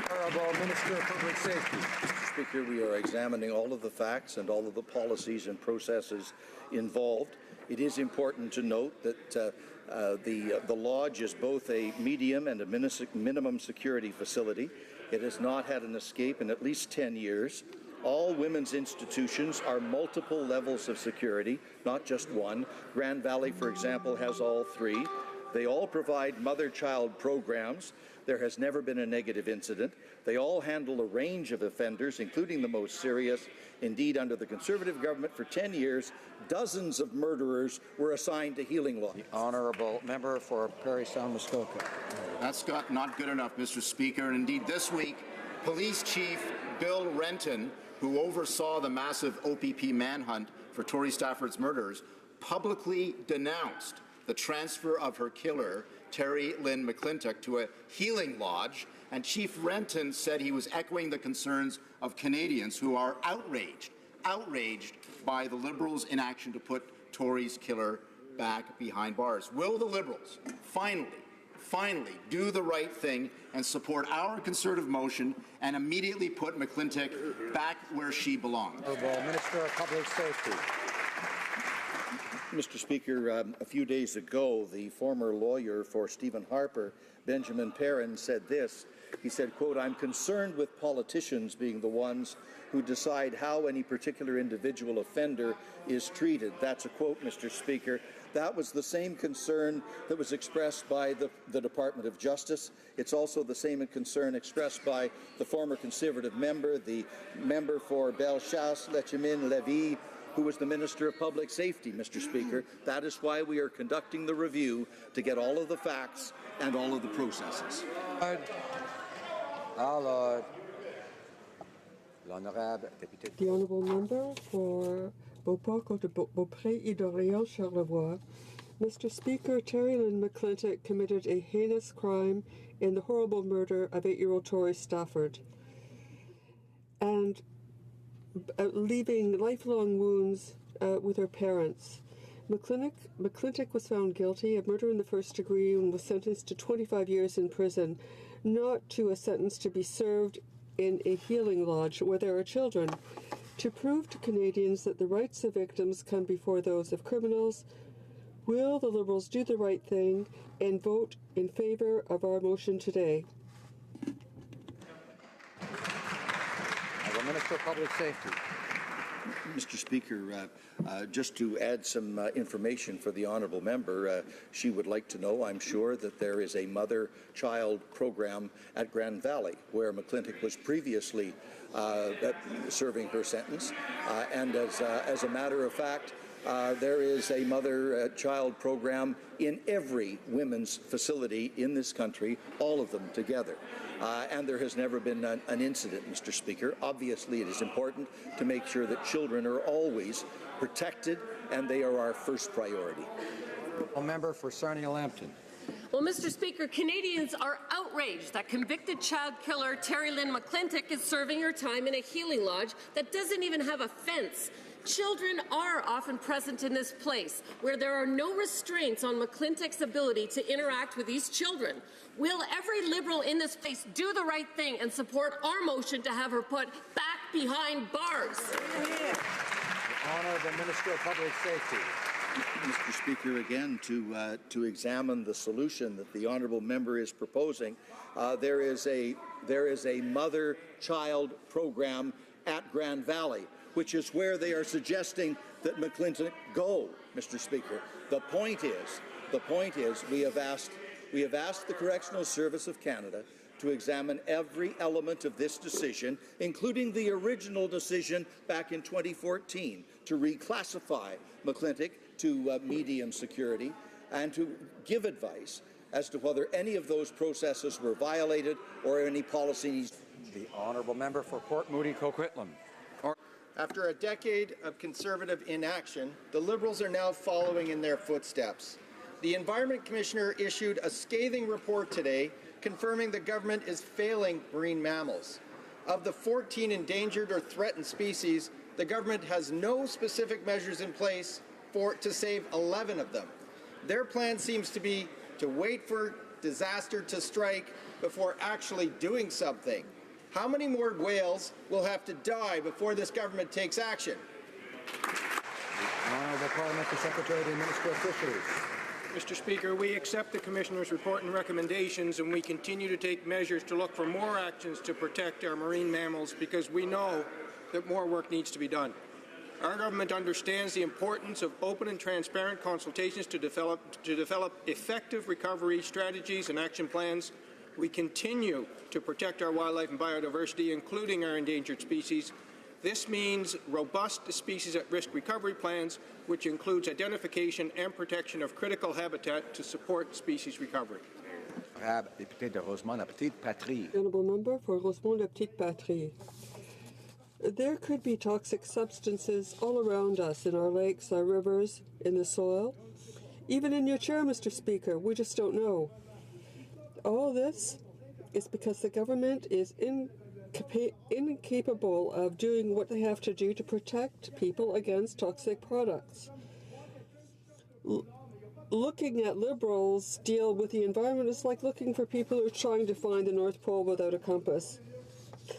Honourable Minister of Public Safety. Mr. Speaker, we are examining all of the facts and all of the policies and processes involved. It is important to note that the Lodge is both a medium and a minimum security facility. It has not had an escape in at least 10 years. All women's institutions are multiple levels of security, not just one. Grand Valley, for example, has all three. They all provide mother-child programs. There has never been a negative incident. They all handle a range of offenders, including the most serious. Indeed, under the Conservative government for 10 years, dozens of murderers were assigned to healing lodges. The honourable member for Parry Sound Muskoka. That's not good enough, Mr. Speaker. And indeed, this week, Police Chief Bill Renton, who oversaw the massive OPP manhunt for Tory Stafford's murders, publicly denounced the transfer of her killer, Terry Lynn McClintic, to a healing lodge, and Chief Renton said he was echoing the concerns of Canadians who are outraged by the Liberals' inaction to put Tory's killer back behind bars. Will the Liberals finally do the right thing and support our Conservative motion and immediately put McClintic back where she belongs? Minister of Public Safety. Mr. Speaker, a few days ago, the former lawyer for Stephen Harper, Benjamin Perrin, said this. He said, quote, "I'm concerned with politicians being the ones who decide how any particular individual offender is treated." That's a quote, Mr. Speaker. That was the same concern that was expressed by the Department of Justice. It's also the same concern expressed by the former Conservative member, the member for Bellechasse-Lechemin-Lévis, who was the Minister of Public Safety, Mr. Speaker. That is why we are conducting the review, to get all of the facts and all of the processes. The honourable member for Beauport-Côte-de-Beaupré-Île-de-Charlevoix. Mr. Speaker, Terry Lynn McClintic committed a heinous crime in the horrible murder of 8-year-old Tory Stafford. And leaving lifelong wounds with her parents. McClintock was found guilty of murder in the first degree and was sentenced to 25 years in prison, not to a sentence to be served in a healing lodge where there are children. To prove to Canadians that the rights of victims come before those of criminals, will the Liberals do the right thing and vote in favour of our motion today? The Minister of Public Safety. Mr. Speaker, just to add some information for the honourable member, she would like to know, I'm sure, that there is a mother-child program at Grand Valley where McClintock was previously serving her sentence, and as a matter of fact, there is a mother-child program in every women's facility in this country, all of them together. And there has never been an incident, Mr. Speaker. Obviously, it is important to make sure that children are always protected, and they are our first priority. A member for Sarnia-Lambton. Well, Mr. Speaker, Canadians are outraged that convicted child killer Terry Lynn McClintock is serving her time in a healing lodge that doesn't even have a fence. Children are often present in this place where there are no restraints on McClintock's ability to interact with these children. Will every Liberal in this place do the right thing and support our motion to have her put back behind bars? Honour the Minister of Public Safety. Mr. Speaker, again, to examine the solution that the honourable member is proposing, there is a mother-child program at Grand Valley, which is where they are suggesting that McClintock go, Mr. Speaker. The point is, we have asked the Correctional Service of Canada to examine every element of this decision, including the original decision back in 2014 to reclassify McClintock to medium security, and to give advice as to whether any of those processes were violated or any policy needs. The honourable member for Port Moody Coquitlam. After a decade of Conservative inaction, the Liberals are now following in their footsteps. The Environment Commissioner issued a scathing report today confirming the government is failing marine mammals. Of the 14 endangered or threatened species, the government has no specific measures in place to save 11 of them. Their plan seems to be to wait for disaster to strike before actually doing something. How many more whales will have to die before this government takes action? The Honourable Parliamentary Secretary of the Minister of Fisheries. Mr. Speaker, we accept the Commissioner's report and recommendations, and we continue to take measures to look for more actions to protect our marine mammals, because we know that more work needs to be done. Our government understands the importance of open and transparent consultations to develop effective recovery strategies and action plans. We continue to protect our wildlife and biodiversity, including our endangered species. This means robust species at risk recovery plans, which includes identification and protection of critical habitat to support species recovery. Honourable member for Rosemont-la-Petite-Patrie. There could be toxic substances all around us, in our lakes, our rivers, in the soil. Even in your chair, Mr. Speaker, we just don't know. All this is because the government is incapable of doing what they have to do to protect people against toxic products. Looking at Liberals deal with the environment is like looking for people who are trying to find the North Pole without a compass.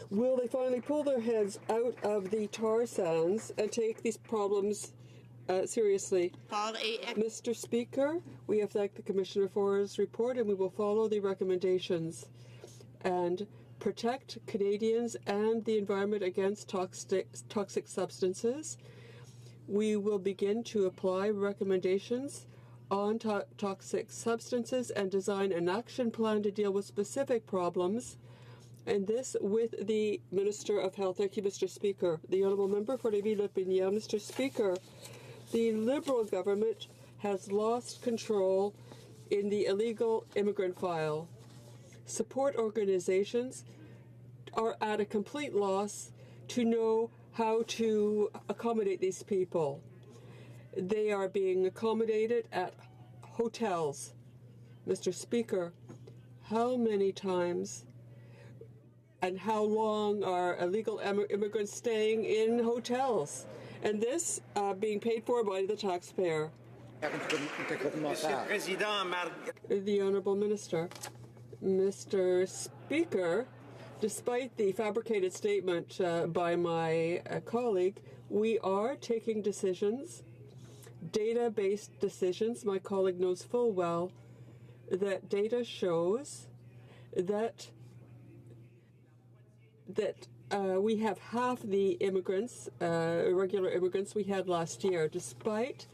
Will they finally pull their heads out of the tar sands and take these problems seriously? Mr. Speaker, we have thanked the Commissioner for his report, and we will follow the recommendations and protect Canadians and the environment against toxic substances. We will begin to apply recommendations on toxic substances and design an action plan to deal with specific problems, and this with the Minister of Health. Thank you, Mr. Speaker. The Honourable Member for Lévis-Lotbinière. Mr. Speaker, the Liberal government has lost control in the illegal immigrant file. Support organizations are at a complete loss to know how to accommodate these people. They are being accommodated at hotels. Mr. Speaker, how many times and how long are illegal immigrants staying in hotels, and this being paid for by the taxpayer. The Honourable Minister. Mr. Speaker, despite the fabricated statement by my colleague, we are taking decisions, data-based decisions. My colleague knows full well that data shows that we have half the immigrants, irregular immigrants we had last year, despite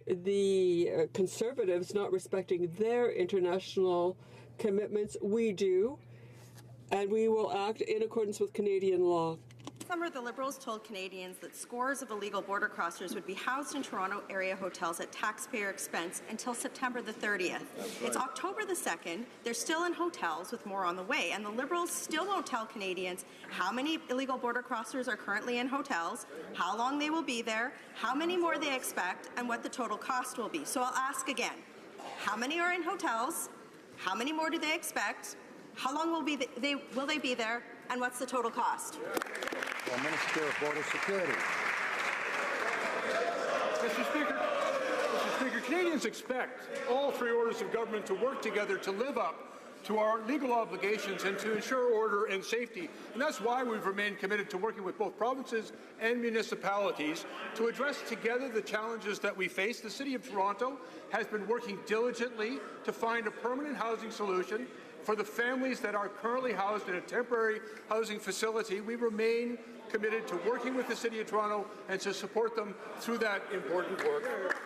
the Conservatives not respecting their international commitments. We do, and we will act in accordance with Canadian law. This summer, the Liberals told Canadians that scores of illegal border crossers would be housed in Toronto area hotels at taxpayer expense until September the 30th. It's October the 2nd. They're still in hotels with more on the way, and the Liberals still won't tell Canadians how many illegal border crossers are currently in hotels, how long they will be there, how many more they expect, and what the total cost will be. So I'll ask again, how many are in hotels? How many more do they expect? How long will they be there? And what's the total cost? Well, Minister of Border Security. Mr. Speaker, Canadians expect all three orders of government to work together to live up to our legal obligations and to ensure order and safety. And that's why we've remained committed to working with both provinces and municipalities to address together the challenges that we face. The City of Toronto has been working diligently to find a permanent housing solution for the families that are currently housed in a temporary housing facility. We remain committed to working with the City of Toronto and to support them through that important work.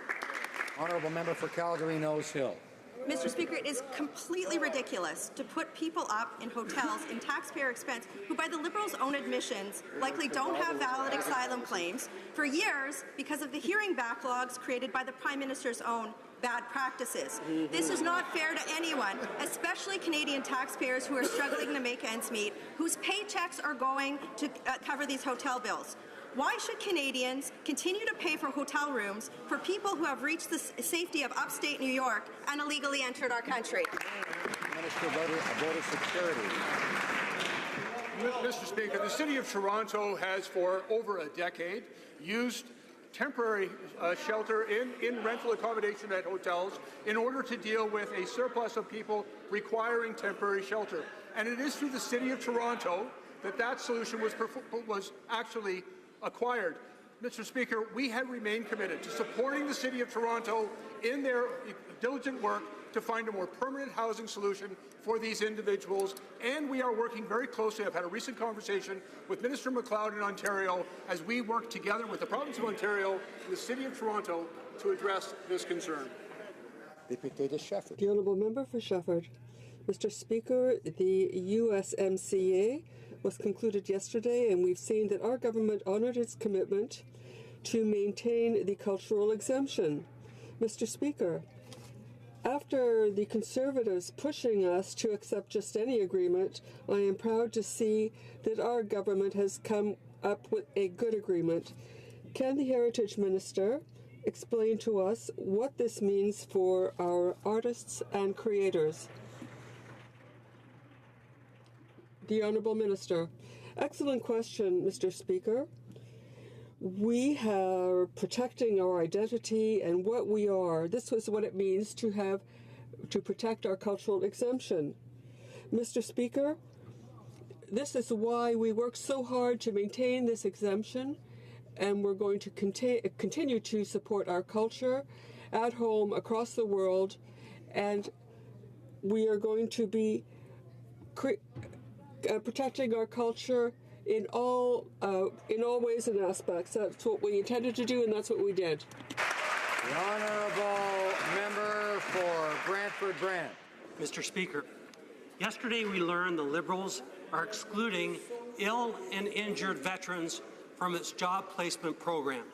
Honourable Member for Calgary-Nose Hill. Mr. Speaker, it is completely ridiculous to put people up in hotels in taxpayer expense who, by the Liberals' own admissions, likely don't have valid asylum claims for years because of the hearing backlogs created by the Prime Minister's own bad practices. This is not fair to anyone, especially Canadian taxpayers who are struggling to make ends meet, whose paychecks are going to cover these hotel bills. Why should Canadians continue to pay for hotel rooms for people who have reached the safety of upstate New York and illegally entered our country? Minister of Border Security. Mr. Speaker, the City of Toronto has for over a decade used temporary shelter in rental accommodation at hotels in order to deal with a surplus of people requiring temporary shelter. And it is through the City of Toronto that solution was actually acquired. Mr. Speaker, we have remained committed to supporting the City of Toronto in their diligent work to find a more permanent housing solution for these individuals, and we are working very closely. I've had a recent conversation with Minister MacLeod in Ontario as we work together with the Province of Ontario and the City of Toronto to address this concern. The Honourable Member for Shefford. Mr. Speaker, the USMCA was concluded yesterday, and we've seen that our government honoured its commitment to maintain the cultural exemption. Mr. Speaker, after the Conservatives pushing us to accept just any agreement, I am proud to see that our government has come up with a good agreement. Can the Heritage Minister explain to us what this means for our artists and creators? The Honourable Minister. Excellent question, Mr. Speaker. We are protecting our identity and what we are. This was what it means to protect our cultural exemption. Mr. Speaker, this is why we work so hard to maintain this exemption, and we're going to continue to support our culture at home, across the world, and we are going to be protecting our culture in all ways and aspects. That's what we intended to do, and that's what we did. The Honourable Member for Brantford-Brant. Mr. Speaker, yesterday we learned the Liberals are excluding ill and injured veterans from its job placement program.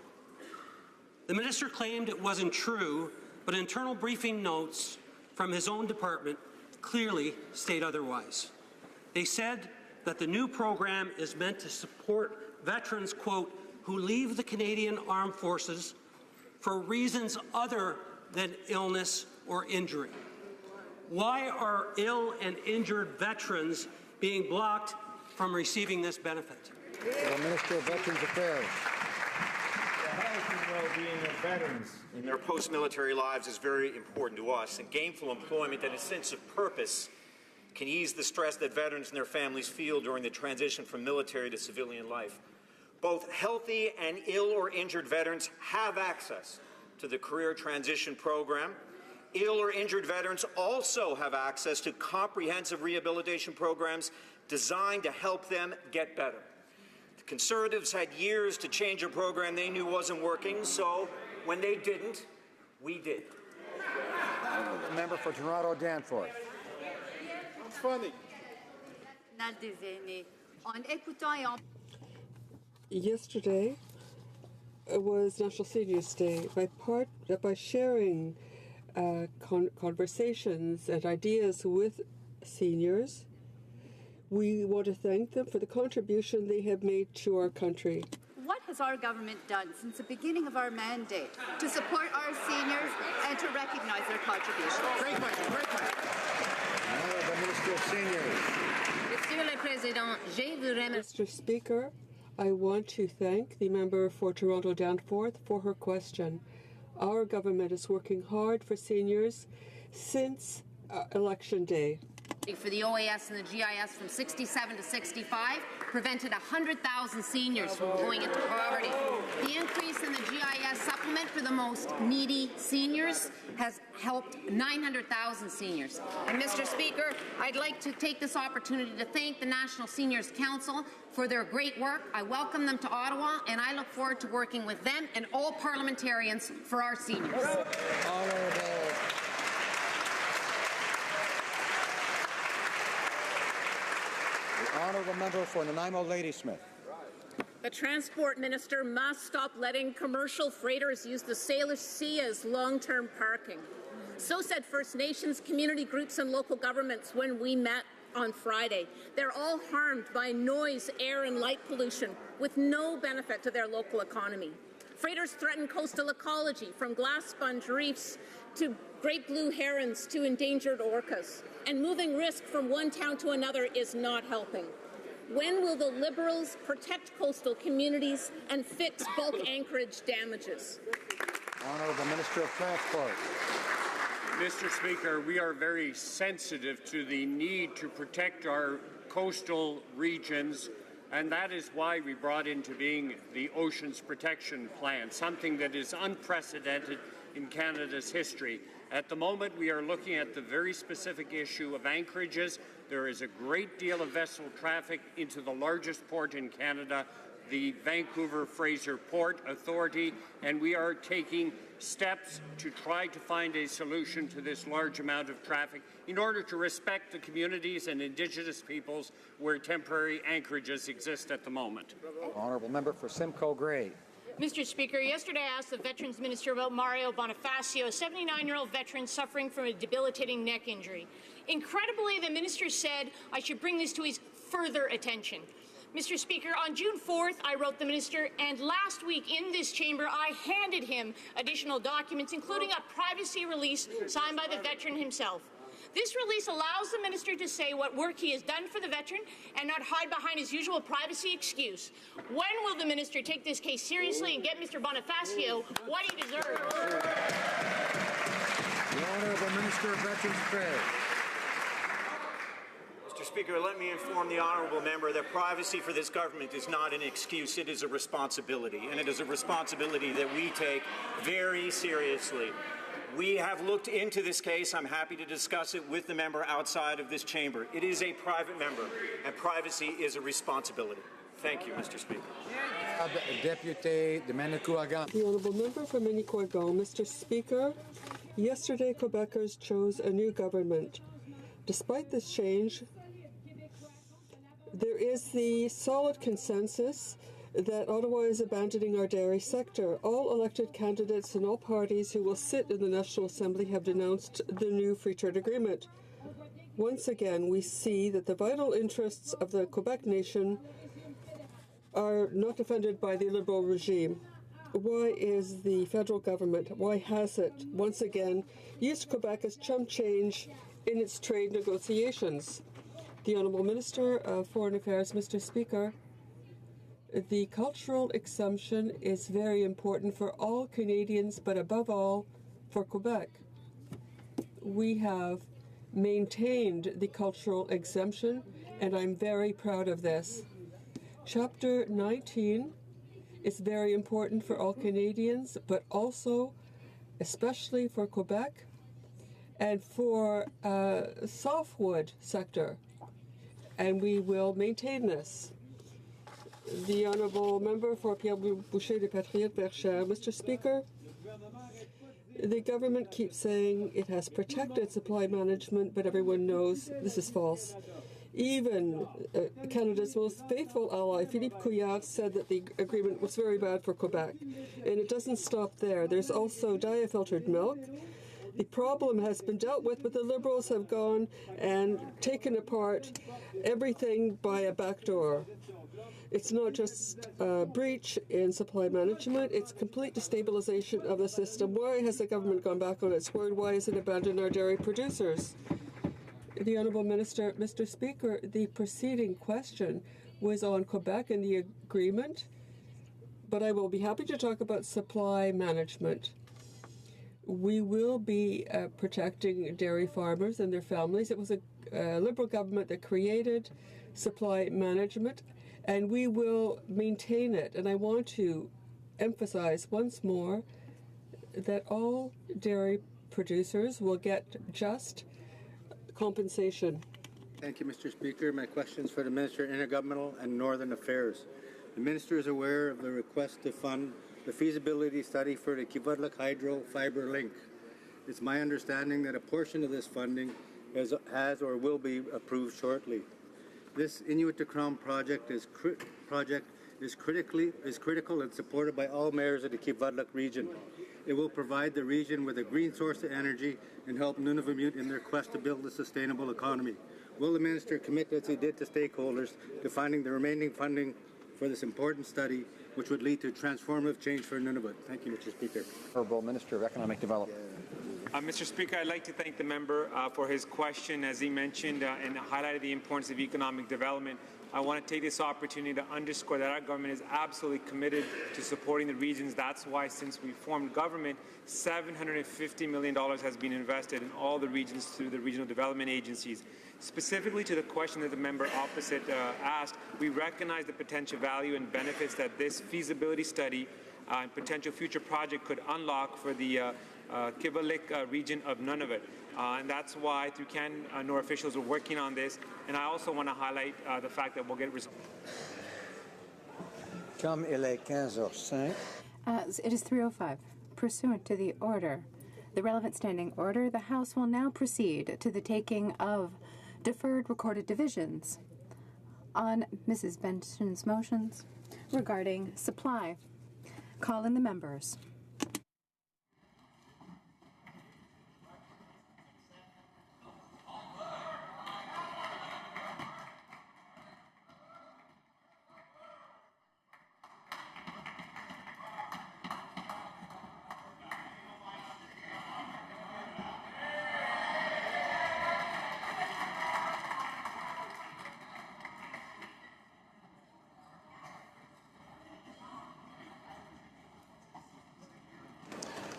The minister claimed it wasn't true, but internal briefing notes from his own department clearly state otherwise. They said that the new program is meant to support veterans, quote, who leave the Canadian Armed Forces for reasons other than illness or injury. Why are ill and injured veterans being blocked from receiving this benefit. The Minister of Veterans Affairs. The health and well-being of veterans in their post-military lives is very important to us, and gainful employment and a sense of purpose can ease the stress that veterans and their families feel during the transition from military to civilian life. Both healthy and ill or injured veterans have access to the Career Transition Program. Ill or injured veterans also have access to comprehensive rehabilitation programs designed to help them get better. The Conservatives had years to change a program they knew wasn't working, so when they didn't, we did. The member for Toronto Danforth. It's funny. Yesterday was National Seniors Day. By sharing conversations and ideas with seniors, we want to thank them for the contribution they have made to our country. What has our government done since the beginning of our mandate to support our seniors and to recognize their contributions? Great question, great question. Now the Minister of Seniors. Mr. Speaker, I want to thank the member for Toronto Danforth for her question. Our government is working hard for seniors since Election Day. For the OAS and the GIS from 67 to 65, prevented 100,000 seniors from going into poverty. The increase in the GIS supplement for the most needy seniors has helped 900,000 seniors. And Mr. Speaker, I'd like to take this opportunity to thank the National Seniors Council for their great work. I welcome them to Ottawa, and I look forward to working with them and all parliamentarians for our seniors. Honourable member for Nanaimo Ladysmith. The Transport Minister must stop letting commercial freighters use the Salish Sea as long-term parking. So said First Nations, community groups and local governments when we met on Friday. They're all harmed by noise, air and light pollution with no benefit to their local economy. Freighters threaten coastal ecology, from glass sponge reefs to great blue herons to endangered orcas. And moving risk from one town to another is not helping. When will the Liberals protect coastal communities and fix bulk anchorage damages? Honourable Minister of Transport. Mr. Speaker, we are very sensitive to the need to protect our coastal regions, and that is why we brought into being the Oceans Protection Plan, something that is unprecedented in Canada's history. At the moment, we are looking at the very specific issue of anchorages. There is a great deal of vessel traffic into the largest port in Canada, the Vancouver Fraser Port Authority, and we are taking steps to try to find a solution to this large amount of traffic in order to respect the communities and Indigenous peoples where temporary anchorages exist at the moment. Honourable member for Simcoe Grey. Mr. Speaker, yesterday I asked the Veterans Minister about Mario Bonifacio, a 79-year-old veteran suffering from a debilitating neck injury. Incredibly, the minister said I should bring this to his further attention. Mr. Speaker, on June 4th, I wrote the minister, and last week in this chamber, I handed him additional documents, including a privacy release signed by the veteran himself. This release allows the minister to say what work he has done for the veteran and not hide behind his usual privacy excuse. When will the minister take this case seriously and get Mr. Bonifacio what he deserves? The Honourable Minister of Veterans Affairs. Mr. Speaker, let me inform the honourable member that privacy for this government is not an excuse, it is a responsibility, and it is a responsibility that we take very seriously. We have looked into this case. I'm happy to discuss it with the member outside of this chamber. It is a private member, and privacy is a responsibility. Thank you, Mr. Speaker. Deputy Domenico-Agan. The Honourable Member for Minico-Agan. Mr. Speaker, yesterday Quebecers chose a new government. Despite this change, there is the solid consensus that Ottawa is abandoning our dairy sector. All elected candidates and all parties who will sit in the National Assembly have denounced the new free trade agreement. Once again, we see that the vital interests of the Quebec nation are not defended by the Liberal regime. Why is the federal government, why has it once again used Quebec as chump change in its trade negotiations? The Honourable Minister of Foreign Affairs, Mr. Speaker, the cultural exemption is very important for all Canadians, but above all for Quebec. We have maintained the cultural exemption, and I'm very proud of this. Chapter 19 is very important for all Canadians, but also, especially for Quebec, and for softwood sector, and we will maintain this. The Honourable Member for Pierre-Boucher des Patriotes Berchère. Mr. Speaker, the government keeps saying it has protected supply management, but everyone knows this is false. Even Canada's most faithful ally, Philippe Couillard, said that the agreement was very bad for Quebec. And it doesn't stop there. There's also diafiltered milk. The problem has been dealt with, but the Liberals have gone and taken apart everything by a back door. It's not just breach in supply management, it's complete destabilization of the system. Why has the government gone back on its word? Why has it abandoned our dairy producers? The Honourable Minister, Mr. Speaker, the preceding question was on Quebec and the agreement, but I will be happy to talk about supply management. We will be protecting dairy farmers and their families. It was a Liberal government that created supply management, and we will maintain it. And I want to emphasize once more that all dairy producers will get just compensation. Thank you, Mr. Speaker. My question is for the Minister of Intergovernmental and Northern Affairs. The Minister is aware of the request to fund the feasibility study for the Kivalliq Hydro Fiber Link. It's my understanding that a portion of this funding has or will be approved shortly. This Inuit to Crown project is critical and supported by all mayors of the Kivalliq region. It will provide the region with a green source of energy and help Nunavut in their quest to build a sustainable economy. Will the Minister commit, as he did to stakeholders, to finding the remaining funding for this important study, which would lead to transformative change for Nunavut? Thank you, Mr. Speaker. Honourable Minister of Economic Development. Mr. Speaker, I'd like to thank the member for his question. As he mentioned and highlighted the importance of economic development, I want to take this opportunity to underscore that our government is absolutely committed to supporting the regions. That's why, since we formed government, $750 million has been invested in all the regions through the regional development agencies. Specifically to the question that the member opposite asked, we recognize the potential value and benefits that this feasibility study and potential future project could unlock for the Kivalliq region of Nunavut. And that's why, through NOR officials, are working on this. And I also want to highlight the fact that we'll get results. Comme il est 15h05. It is 3:05. Pursuant to the order, the relevant standing order, the House will now proceed to the taking of deferred recorded divisions on Mrs. Benson's motions regarding supply. Call in the members.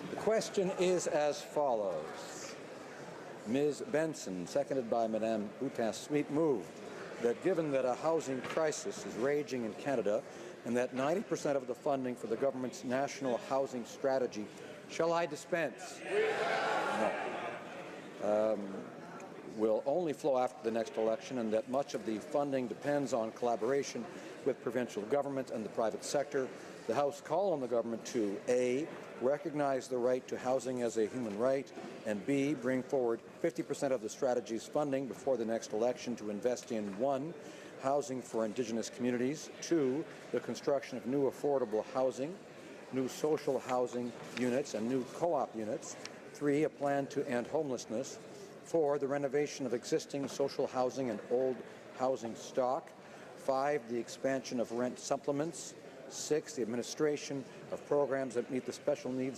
The question is as follows. Ms. Benson, seconded by Madame Boutin-Smith, moved that given that a housing crisis is raging in Canada and that 90% of the funding for the government's national housing strategy, shall I dispense? No. Will only flow after the next election, and that much of the funding depends on collaboration with provincial government and the private sector. The House call on the government to A, recognize the right to housing as a human right, and B, bring forward 50% of the strategy's funding before the next election to invest in 1, housing for Indigenous communities, 2, the construction of new affordable housing, new social housing units and new co-op units, 3, a plan to end homelessness, 4, the renovation of existing social housing and old housing stock, 5, the expansion of rent supplements, 6, the administration of programs that meet the special needs